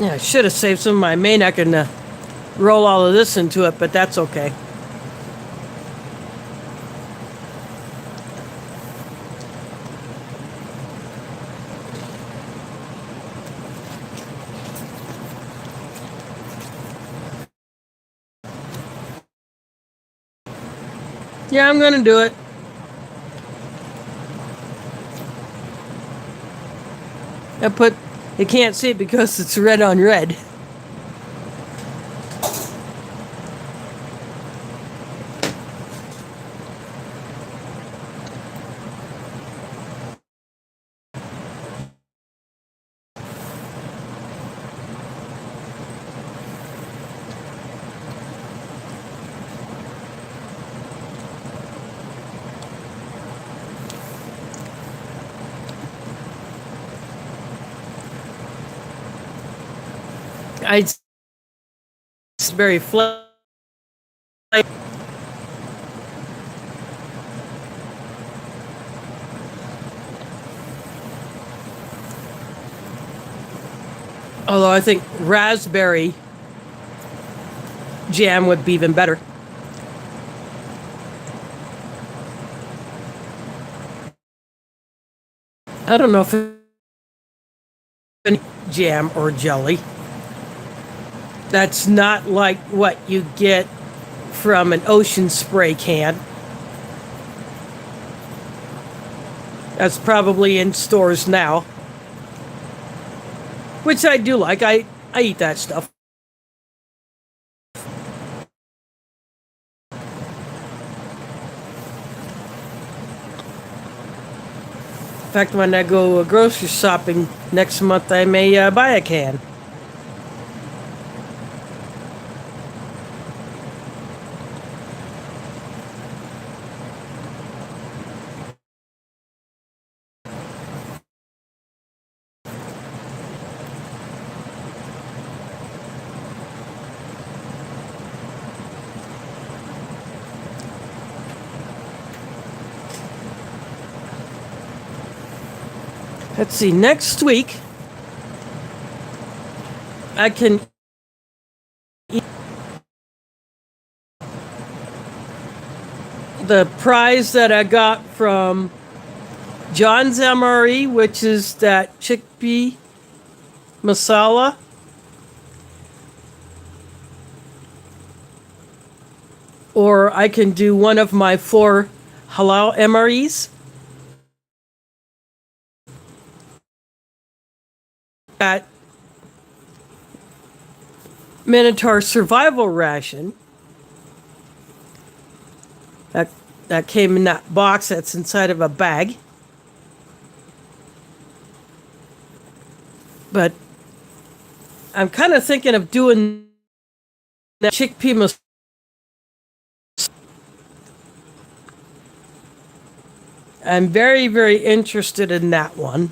Yeah, I should have saved some of my main. I can roll all of this into it, but that's okay. Yeah, I'm gonna do it. You can't see it because it's red on red. it's very flaky. Although I think raspberry jam would be even better. I don't know if it's jam or jelly. That's not like what you get from an Ocean Spray can. That's probably in stores now, which I do like. I eat that stuff. In fact, when I go grocery shopping next month, I may buy a can. Let's see, next week I can eat the prize that I got from John's MRE, which is that chickpea masala. Or I can do one of my 4 halal MREs. That Minotaur survival ration that came in that box that's inside of a bag. But I'm kind of thinking of doing that chickpea masala. I'm very, very interested in that one.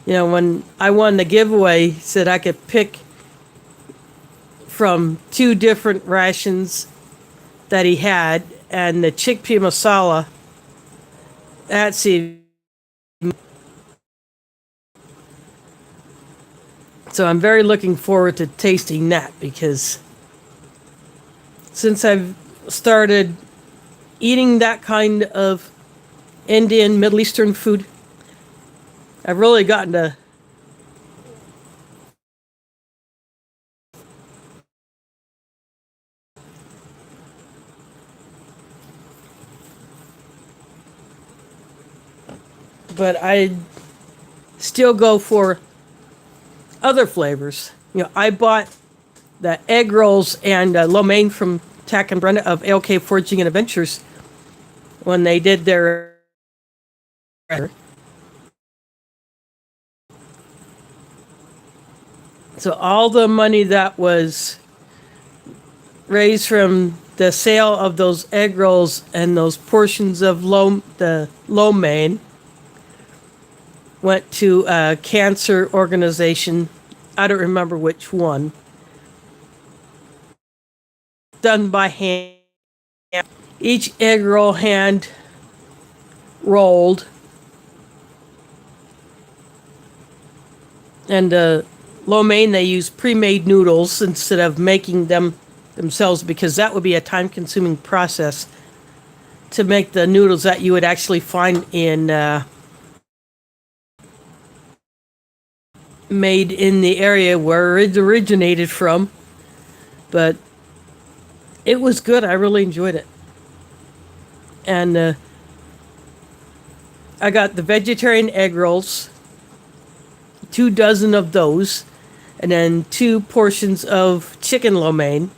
You know, when I won the giveaway, said I could pick from 2 different rations that he had, and the chickpea masala, that's it. So I'm very looking forward to tasting that, because since I've started eating that kind of Indian, Middle Eastern food, I've really gotten to but I still go for other flavors. You know, I bought the egg rolls and lo mein from Tack and Brenda of ALK Foraging and Adventures when they did their. So all the money that was raised from the sale of those egg rolls and those portions of the lo mein went to a cancer organization. I don't remember which one. Done by hand. Each egg roll hand rolled. And lo mein, they use pre-made noodles instead of making them themselves, because that would be a time-consuming process to make the noodles that you would actually find in made in the area where it originated from. But it was good. I really enjoyed it. And I got the vegetarian egg rolls, 2 dozen of those, and then 2 portions of chicken lo mein.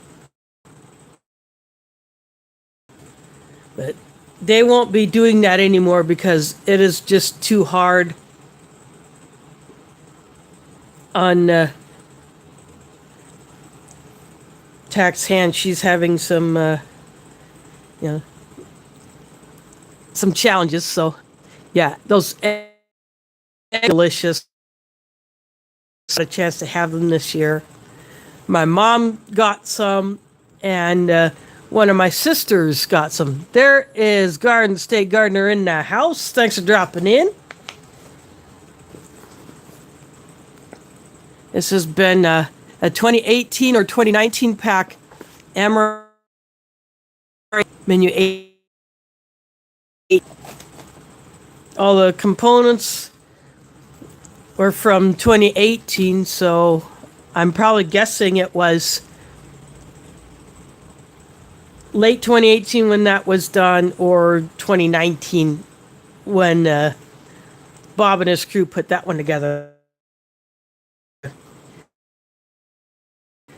But they won't be doing that anymore because it is just too hard on Tack's hand. She's having some, some challenges. So, yeah, those eggs are delicious. a chance to have them this year. My mom got some, and one of my sisters got some. There is Garden State Gardener in the house. Thanks for dropping in. This has been a 2018 or 2019 pack MRE menu 8. All the components were from 2018, so I'm probably guessing it was late 2018 when that was done, or 2019 when Bob and his crew put that one together.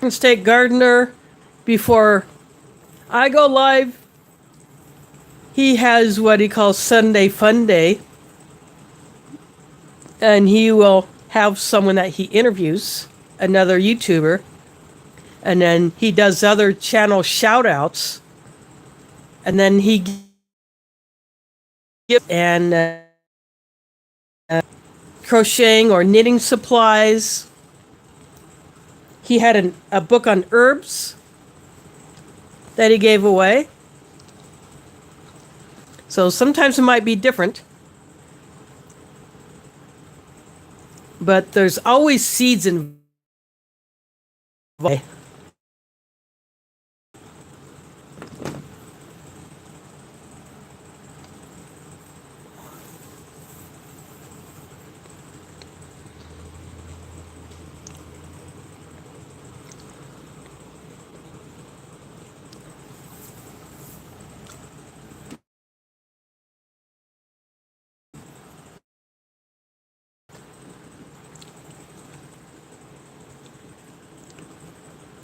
State Gardener, before I go live, he has what he calls Sunday Fun Day, and he will have someone that he interviews, another YouTuber, and then he does other channel shout outs, and then he gives crocheting or knitting supplies. He had a book on herbs that he gave away. So sometimes it might be different. But there's always seeds involved.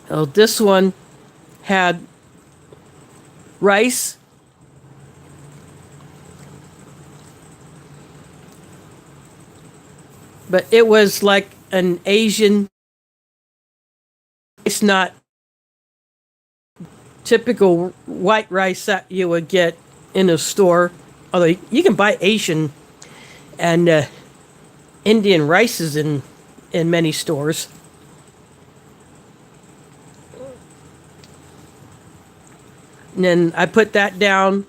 Oh, this one had rice, but it was like an Asian. It's not typical white rice that you would get in a store. Although you can buy Asian and Indian rices in many stores. And then I put that down,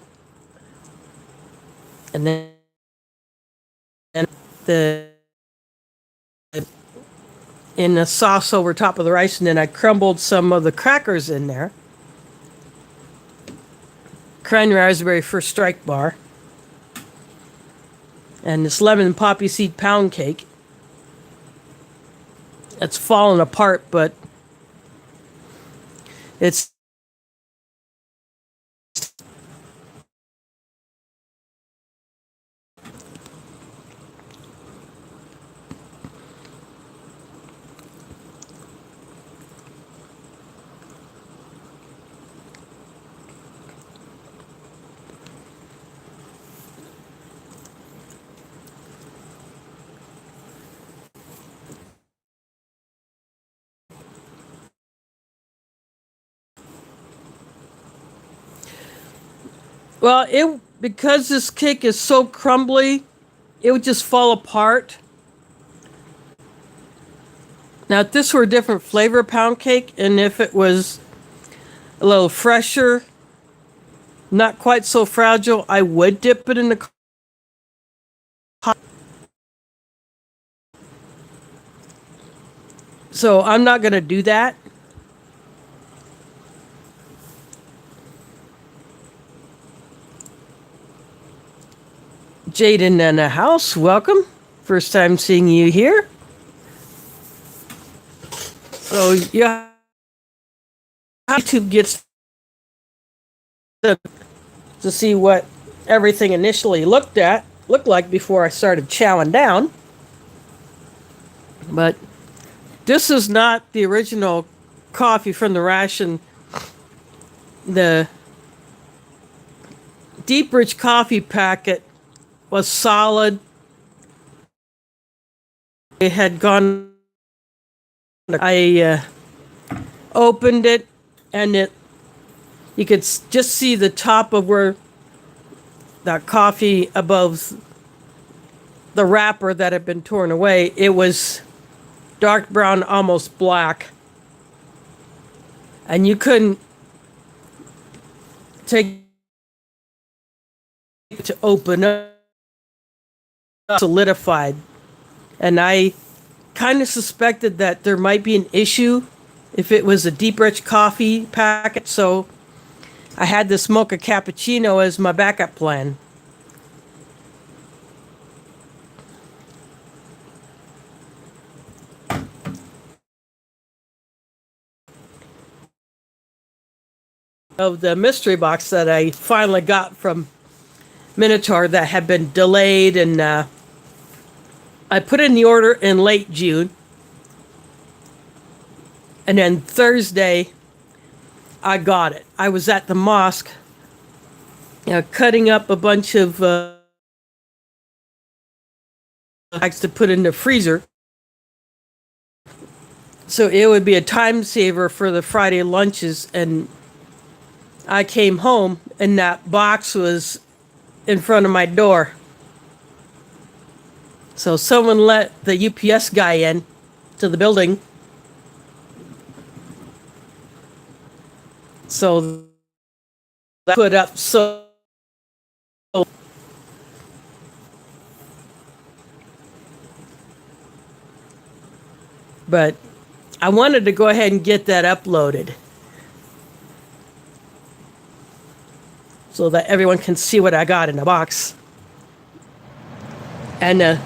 and then in the sauce over top of the rice, and then I crumbled some of the crackers in there. Cran raspberry first strike bar, and this lemon poppy seed pound cake. It's fallen apart, but it's because this cake is so crumbly, it would just fall apart. Now, if this were a different flavor pound cake, and if it was a little fresher, not quite so fragile, I would dip it in the hot. So I'm not going to do that. Jaden in the house, welcome. First time seeing you here. So yeah, YouTube gets to see what everything initially looked like before I started chowing down. But this is not the original coffee from the Ration. The deep rich coffee packet was solid. It had gone. I opened it, and you could just see the top of where that coffee above the wrapper that had been torn away. It was dark brown, almost black. And you couldn't take it to open up, solidified. And I kind of suspected that there might be an issue if it was a deep rich coffee packet, so I had this mocha cappuccino as my backup plan. Of the mystery box that I finally got from Minotaur that had been delayed, and I put in the order in late June. And then Thursday, I got it. I was at the mosque, cutting up a bunch of bags to put in the freezer. So it would be a time saver for the Friday lunches. And I came home, and that box was in front of my door. So someone let the UPS guy in to the building. So that put up so. But I wanted to go ahead and get that uploaded so that everyone can see what I got in the box. And the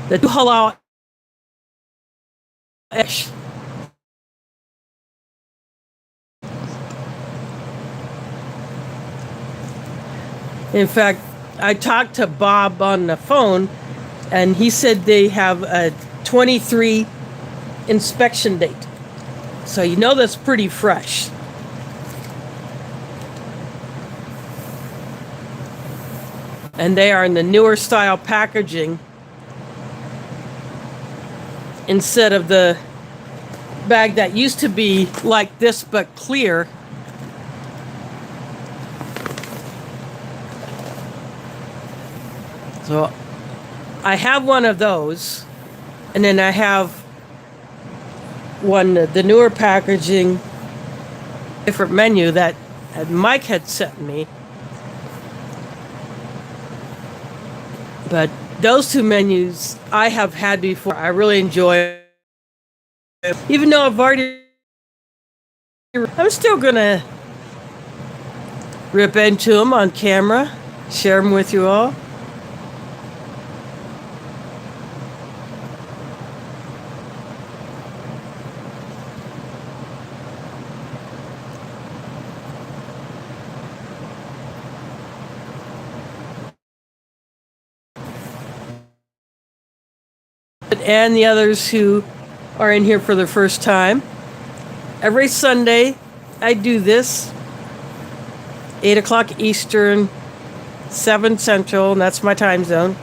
halal ish. In fact, I talked to Bob on the phone, and he said they have a 23 inspection date. So you know that's pretty fresh. And they are in the newer style packaging instead of the bag that used to be like this but clear. So I have one of those, and then I have one, the newer packaging, different menu that Mike had sent me. But those two menus I have had before. I really enjoy it. Even though I'm still gonna rip into them on camera, share them with you all. And the others who are in here for the first time. Every Sunday, I do this, 8 o'clock Eastern, 7 Central, and that's my time zone.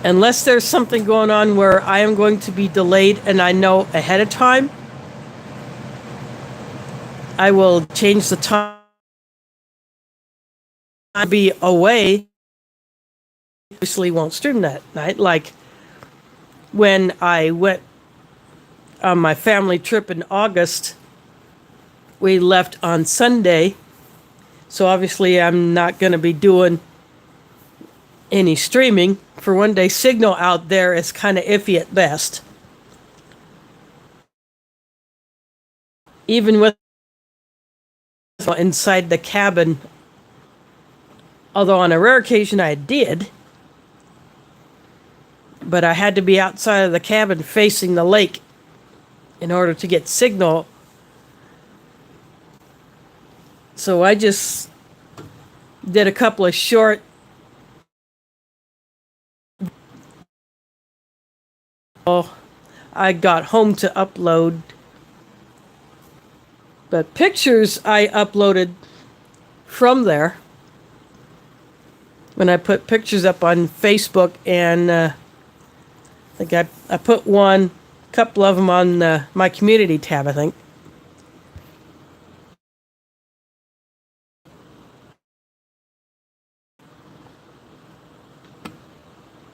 Unless there's something going on where I am going to be delayed and I know ahead of time, I will change the time. I'll be away. Obviously won't stream that night. Like when I went on my family trip in August, we left on Sunday. So obviously I'm not going to be doing any streaming. For one day, signal out there is kind of iffy at best. Even with inside the cabin, although on a rare occasion I did, but I had to be outside of the cabin facing the lake in order to get signal. So I just did a couple of short I got home to upload. But pictures I uploaded from there when I put pictures up on Facebook, and I think I put one, couple of them on my community tab, I think.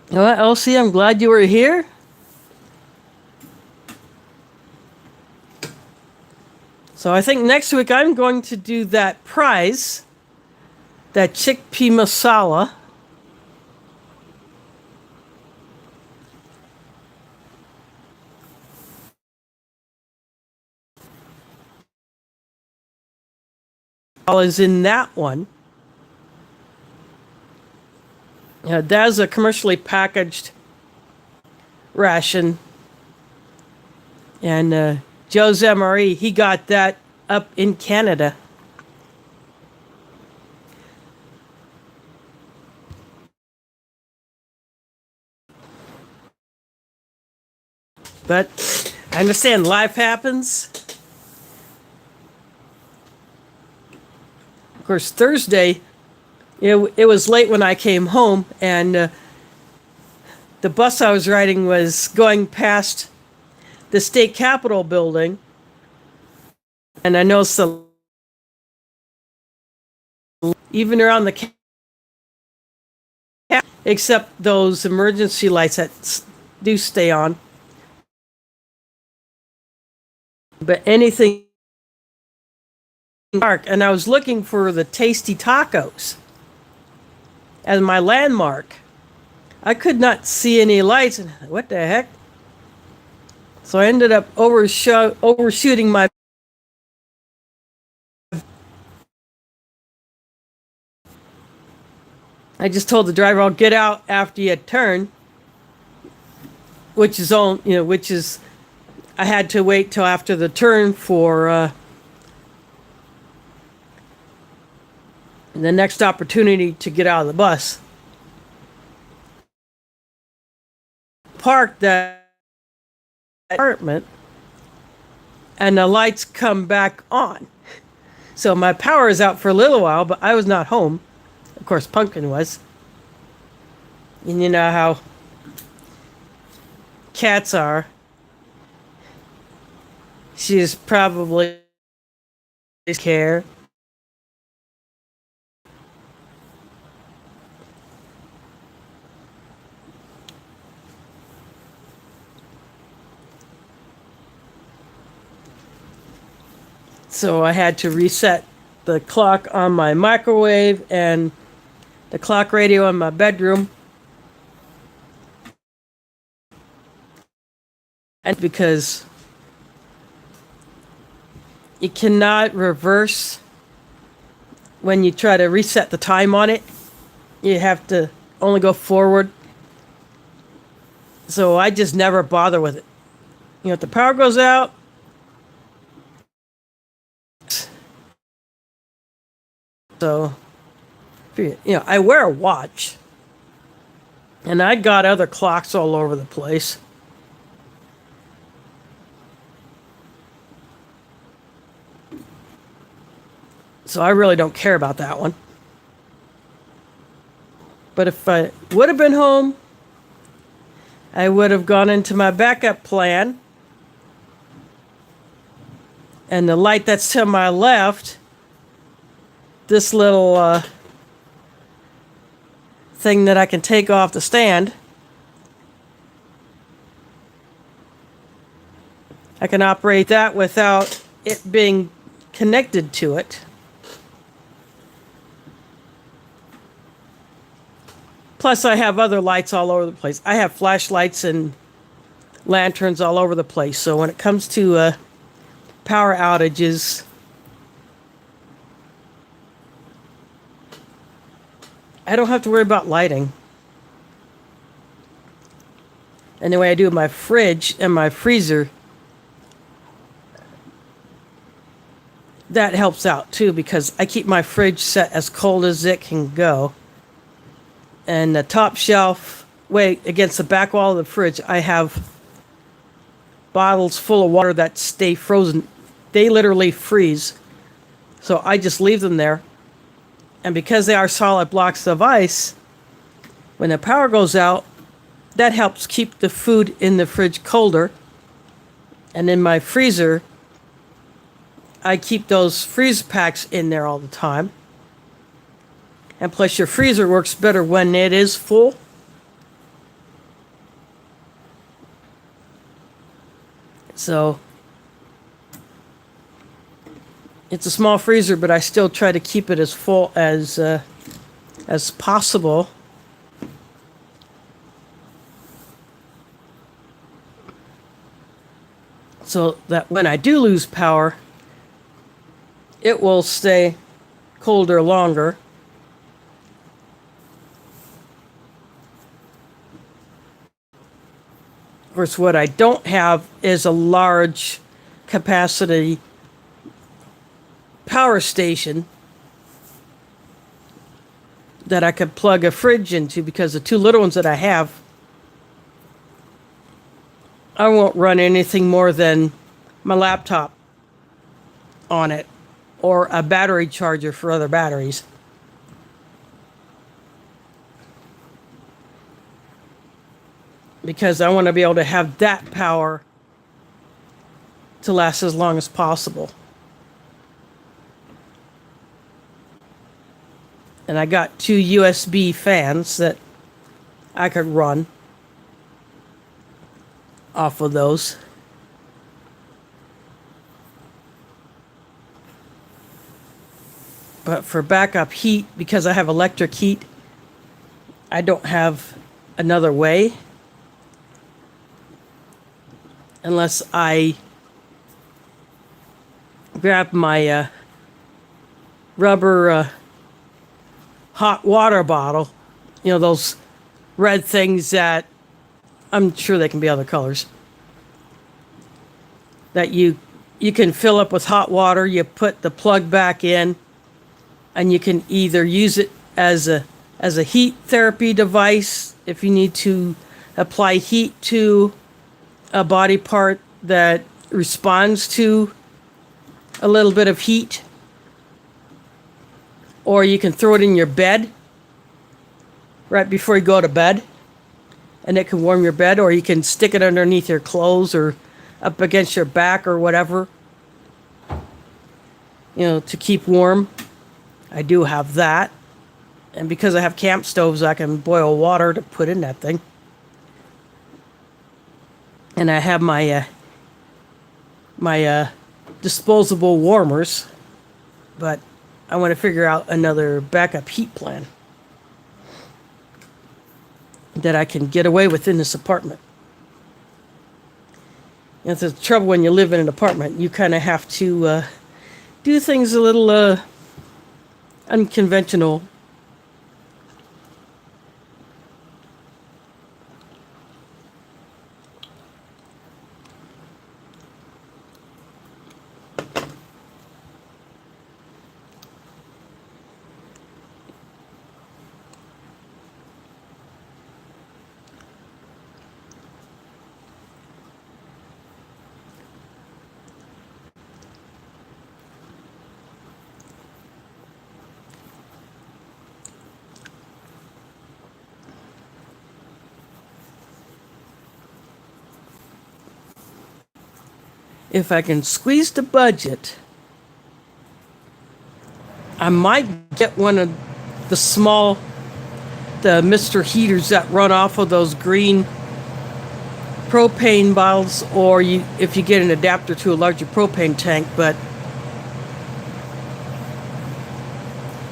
Well, Elsie, I'm glad you were here. So I think next week I'm going to do that prize, that chickpea masala. Is in that one. That is a commercially packaged ration. And Joe's MRE, he got that up in Canada. But I understand life happens. Of course, Thursday, it was late when I came home, and the bus I was riding was going past the state capitol building, and I noticed even around the except those emergency lights that do stay on. But anything dark, and I was looking for the tasty tacos as my landmark. I could not see any lights, and what the heck? So I ended up overshooting my. I just told the driver, "I'll get out after you turn," which is I had to wait till after the turn for the next opportunity to get out of the bus. Parked that apartment, and the lights come back on. So my power is out for a little while, but I was not home. Of course, Pumpkin was. And you know how cats are. She's probably care. So I had to reset the clock on my microwave and the clock radio in my bedroom. And because you cannot reverse when you try to reset the time on it, you have to only go forward. So I just never bother with it. If the power goes out, so I wear a watch, and I got other clocks all over the place. So I really don't care about that one. But if I would have been home, I would have gone into my backup plan. And the light that's to my left, this little thing that I can take off the stand, I can operate that without it being connected to it. Plus, I have other lights all over the place. I have flashlights and lanterns all over the place. So when it comes to power outages, I don't have to worry about lighting. And the way I do my fridge and my freezer, that helps out too, because I keep my fridge set as cold as it can go. And the top shelf, against the back wall of the fridge, I have bottles full of water that stay frozen. They literally freeze. So I just leave them there. And because they are solid blocks of ice, when the power goes out, that helps keep the food in the fridge colder. And in my freezer, I keep those freeze packs in there all the time. And plus, your freezer works better when it is full. So it's a small freezer, but I still try to keep it as full as possible. So that when I do lose power, it will stay colder longer. Of course, what I don't have is a large capacity power station that I could plug a fridge into, because the two little ones that I have, I won't run anything more than my laptop on it or a battery charger for other batteries. Because I want to be able to have that power to last as long as possible. And I got 2 USB fans that I could run off of those. But for backup heat, because I have electric heat, I don't have another way. Unless I grab my rubber hot water bottle, you know, those red things that, I'm sure they can be other colors, that you can fill up with hot water, you put the plug back in, and you can either use it as a heat therapy device if you need to apply heat to a body part that responds to a little bit of heat, or you can throw it in your bed right before you go to bed, and it can warm your bed, or you can stick it underneath your clothes or up against your back or whatever, you know, to keep warm. I do have that, and because I have camp stoves, I can boil water to put in that thing. And I have my disposable warmers, but I want to figure out another backup heat plan that I can get away with in this apartment. And it's the trouble when you live in an apartment. You kind of have to do things a little unconventional. If I can squeeze the budget, I might get one of the small, the Mr. Heaters that run off of those green propane bottles, or if you get an adapter to a larger propane tank. But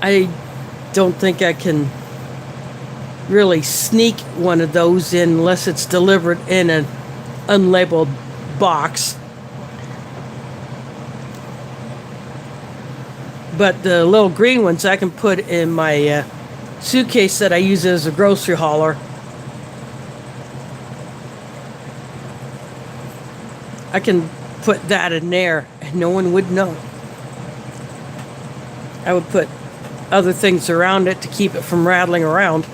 I don't think I can really sneak one of those in unless it's delivered in an unlabeled box. But the little green ones I can put in my suitcase that I use as a grocery hauler. I can put that in there and no one would know. I would put other things around it to keep it from rattling around.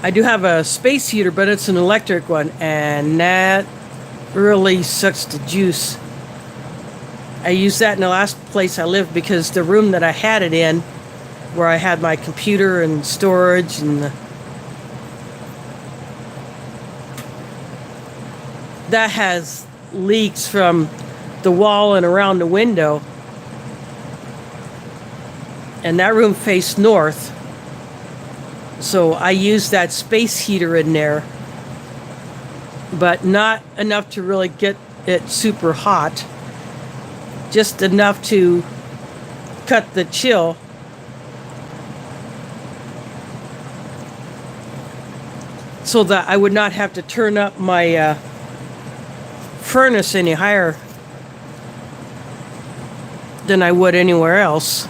I do have a space heater, but it's an electric one, and that really sucks the juice. I used that in the last place I lived because the room that I had it in, where I had my computer and storage and that has leaks from the wall and around the window. And that room faced north. So I use that space heater in there, but not enough to really get it super hot. Just enough to cut the chill. So that I would not have to turn up my furnace any higher than I would anywhere else.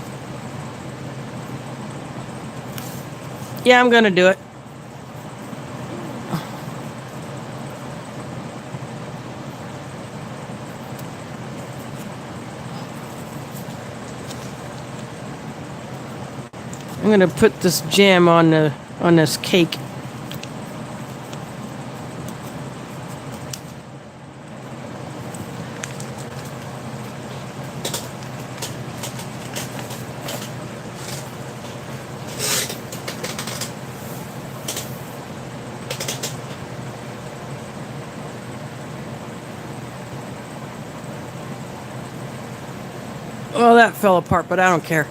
Yeah, I'm gonna do it. I'm gonna put this jam on this cake. Well, that fell apart, but I don't care.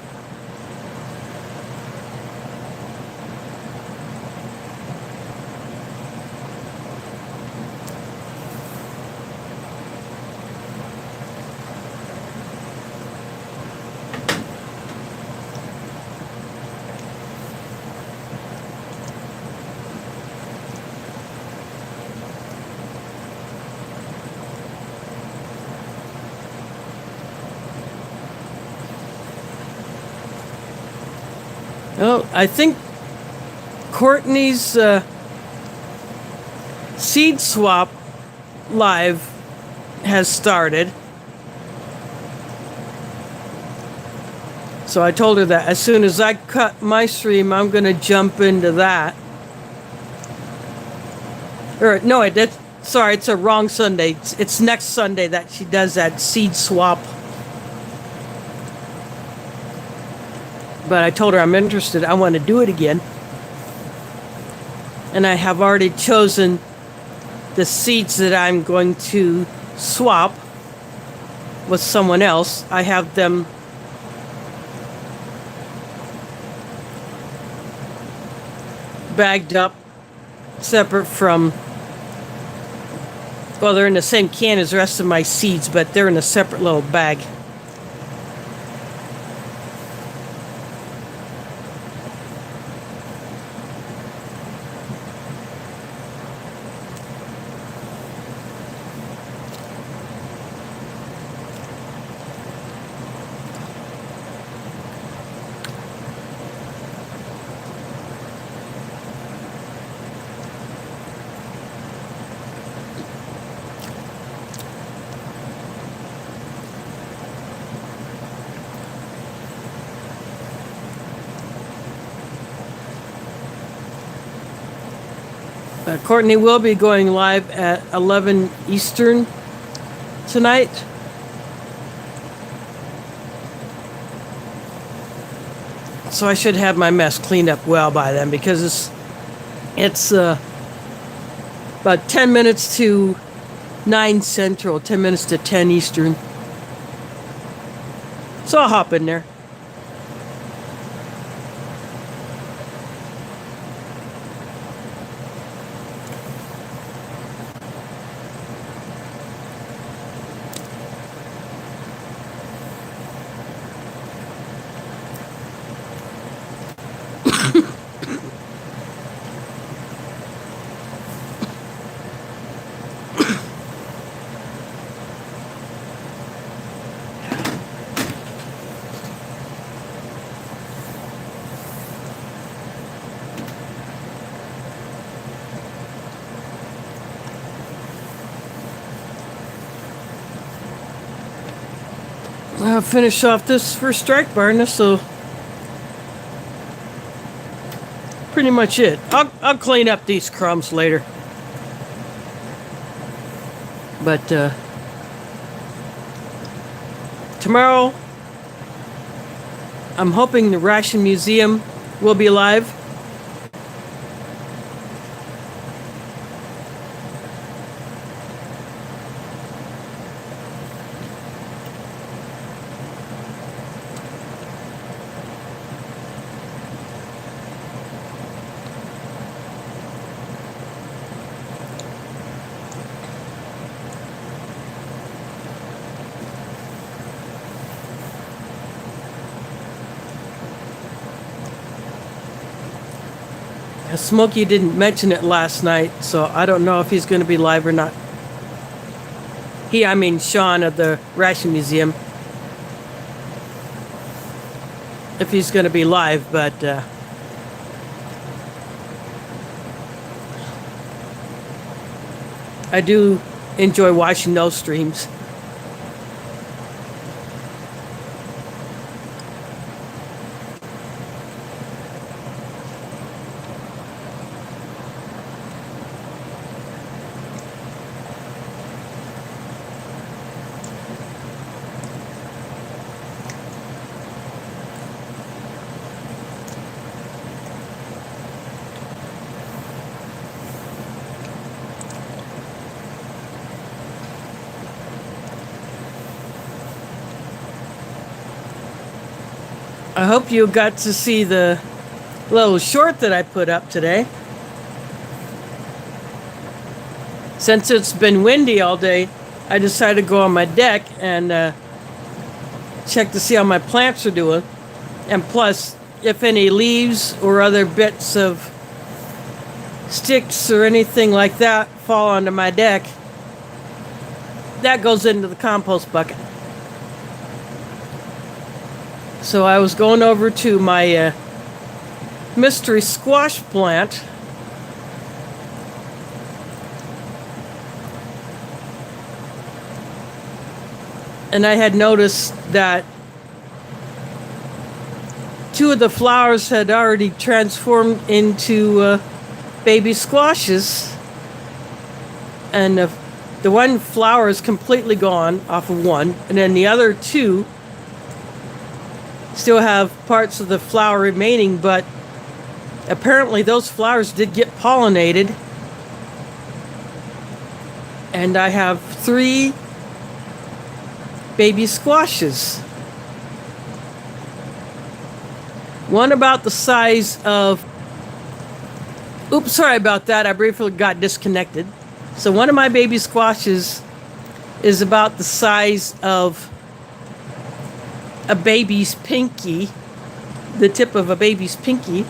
Well, I think Courtney's seed swap live has started. So I told her that as soon as I cut my stream, I'm going to jump into that. Or no, sorry, it's a wrong Sunday. It's next Sunday that she does that seed swap. But I told her I'm interested. I want to do it again. And I have already chosen the seeds that I'm going to swap with someone else. I have them bagged up, separate from, well, they're in the same can as the rest of my seeds, but they're in a separate little bag. Courtney will be going live at 11 Eastern tonight. So I should have my mess cleaned up well by then, because it's about 10 minutes to 9 Central, 10 minutes to 10 Eastern. So I'll hop in there. I'll finish off this first strike bar, and this will pretty much it. I'll clean up these crumbs later. But tomorrow, I'm hoping the Ration Museum will be live. Smokey didn't mention it last night, so I don't know if he's going to be live or not. I mean Sean of the Ration Museum. If he's going to be live, but I do enjoy watching those streams. I hope you got to see the little short that I put up today. Since it's been windy all day, I decided to go on my deck and check to see how my plants are doing. And plus, if any leaves or other bits of sticks or anything like that fall onto my deck, that goes into the compost bucket. So I was going over to my mystery squash plant. And I had noticed that two of the flowers had already transformed into baby squashes. And the one flower is completely gone off of one. And then the other two still have parts of the flower remaining, but apparently those flowers did get pollinated. And I have 3 baby squashes. One about the size of... Oops, sorry about that. I briefly got disconnected. So one of my baby squashes is about the size of a baby's pinky, the tip of a baby's pinky.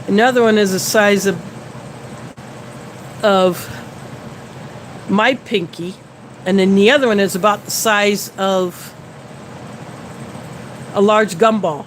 Another one is the size of my pinky, and then the other one is about the size of a large gumball.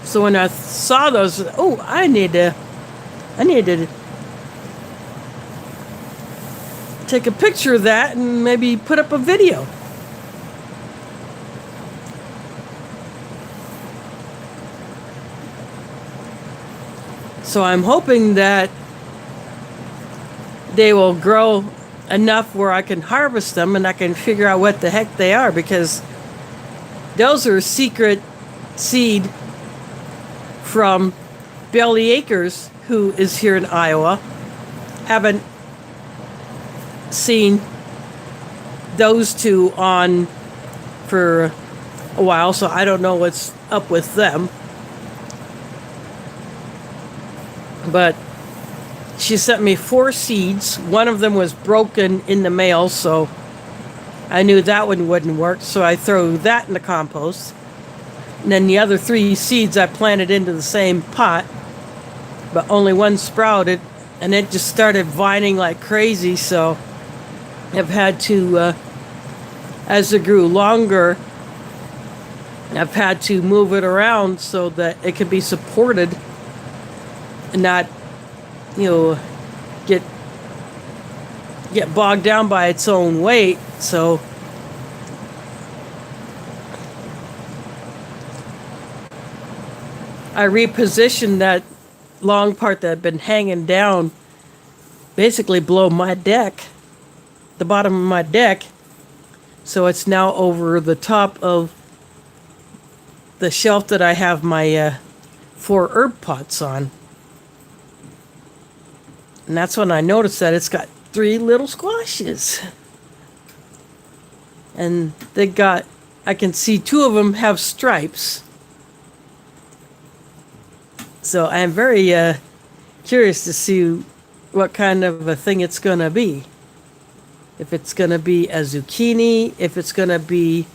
So when I saw those, I need to take a picture of that and maybe put up a video. So I'm hoping that they will grow enough where I can harvest them and I can figure out what the heck they are, because those are secret seed from Belly Acres, who is here in Iowa. Haven't seen those two on for a while, so I don't know what's up with them. But she sent me 4 seeds. One of them was broken in the mail, so I knew that one wouldn't work, so I threw that in the compost. And then the other 3 seeds I planted into the same pot, but only one sprouted, and it just started vining like crazy. So I've had to, as it grew longer, I've had to move it around so that it could be supported and not, get bogged down by its own weight. So I repositioned that long part that had been hanging down basically below my deck, the bottom of my deck. So it's now over the top of the shelf that I have my 4 herb pots on. And that's when I noticed that it's got 3 little squashes. And they got I can see two of them have stripes. So I am very curious to see what kind of a thing it's going to be. If it's going to be a zucchini, if it's going to be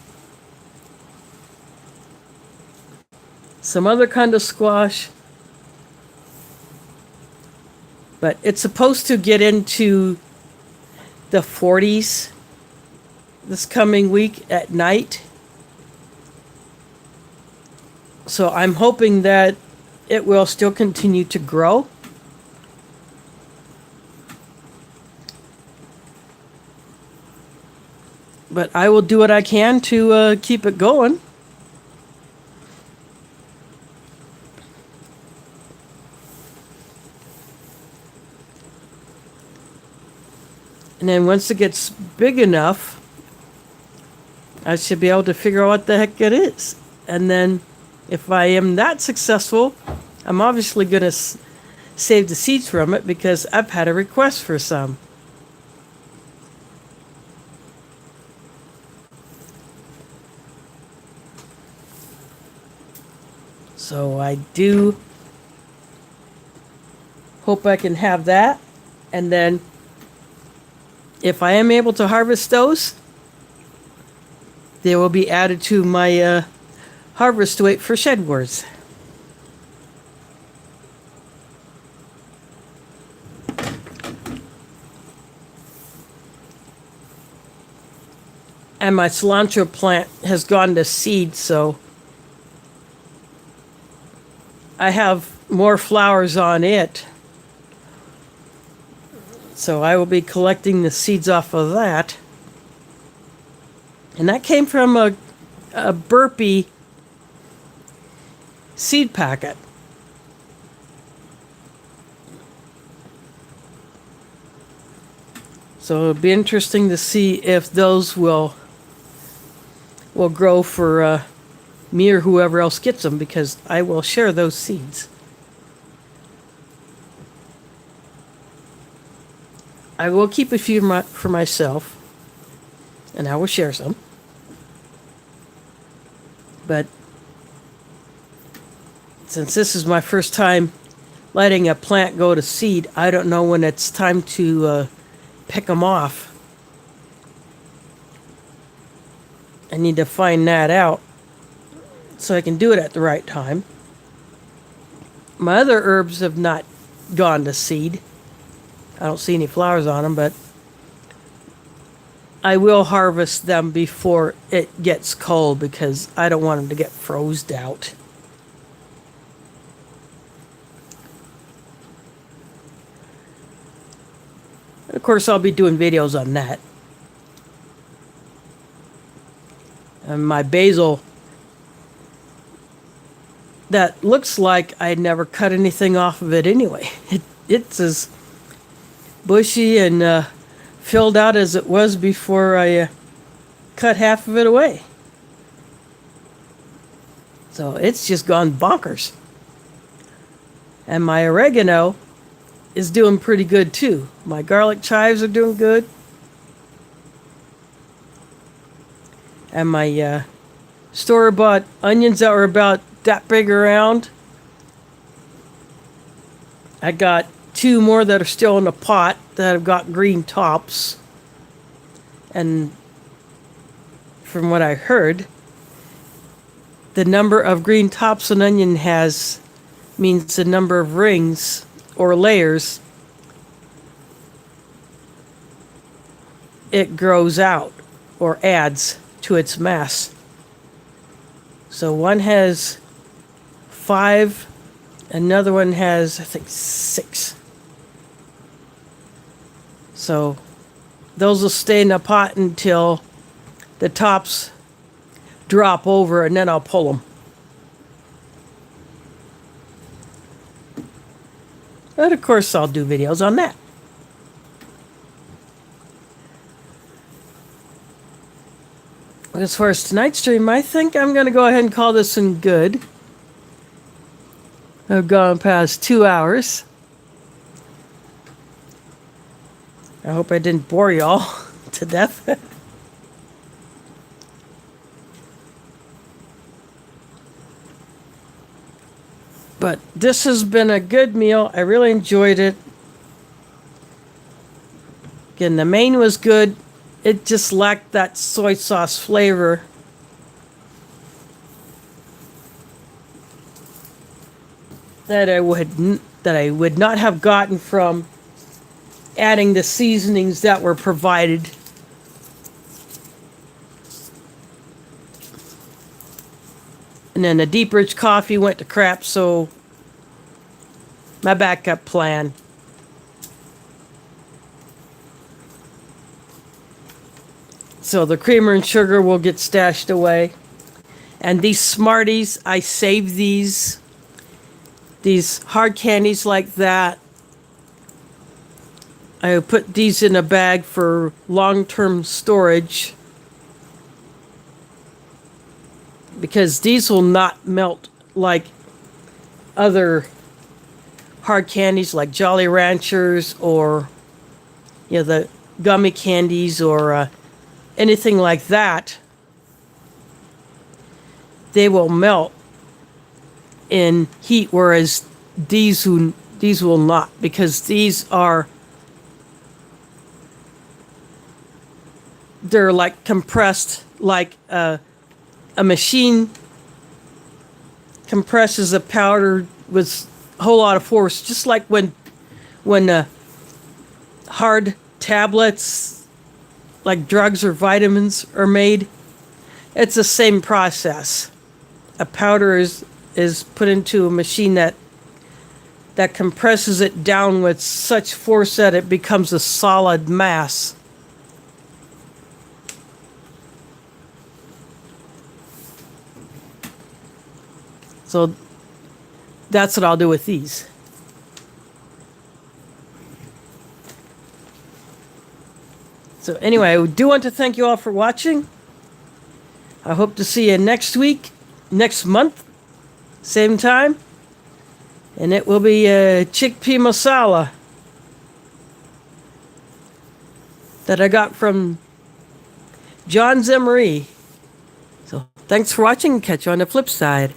some other kind of squash. But it's supposed to get into the 40s this coming week at night. So I'm hoping that it will still continue to grow. But I will do what I can to keep it going. And then once it gets big enough, I should be able to figure out what the heck it is. And then if I am that successful, I'm obviously going to save the seeds from it because I've had a request for some. So I do hope I can have that. And then if I am able to harvest those, they will be added to my harvest weight for Shed Wars. And my cilantro plant has gone to seed, so I have more flowers on it. So I will be collecting the seeds off of that. And that came from a burpee seed packet. So it'll be interesting to see if those will grow for me or whoever else gets them, because I will share those seeds. I will keep a few for myself, and I will share some. But since this is my first time letting a plant go to seed, I don't know when it's time to pick them off. I need to find that out so I can do it at the right time. My other herbs have not gone to seed. I don't see any flowers on them, but I will harvest them before it gets cold because I don't want them to get frozen out. And of course, I'll be doing videos on that. And my basil, that looks like I never cut anything off of it anyway. It's as bushy and filled out as it was before I cut half of it away. So it's just gone bonkers. And my oregano is doing pretty good too. My garlic chives are doing good. And my store-bought onions that were about that big around, I got 2 more that are still in the pot that have got green tops. And from what I heard, the number of green tops an onion has means the number of rings or layers it grows out or adds to its mass. So one has 5, another one has, I think, 6. So those will stay in the pot until the tops drop over, and then I'll pull them. But of course I'll do videos on that. As far as tonight's stream, I think I'm going to go ahead and call this one good. I've gone past 2 hours. I hope I didn't bore y'all to death. But this has been a good meal. I really enjoyed it. Again, the main was good. It just lacked that soy sauce flavor. That I would not have gotten from adding the seasonings that were provided. And then the deep rich coffee went to crap, so my backup plan. So the creamer and sugar will get stashed away. And these Smarties, I saved these hard candies like that. I put these in a bag for long-term storage because these will not melt like other hard candies like Jolly Ranchers or the gummy candies or anything like that. They will melt in heat, whereas these will not, because they're like compressed, like a machine compresses a powder with a whole lot of force, just like when hard tablets like drugs or vitamins are made. It's the same process. A powder is put into a machine that compresses it down with such force that it becomes a solid mass. So that's what I'll do with these. So anyway, I do want to thank you all for watching. I hope to see you next week, next month, same time. And it will be a chickpea masala that I got from John's MRE. So thanks for watching. Catch you on the flip side.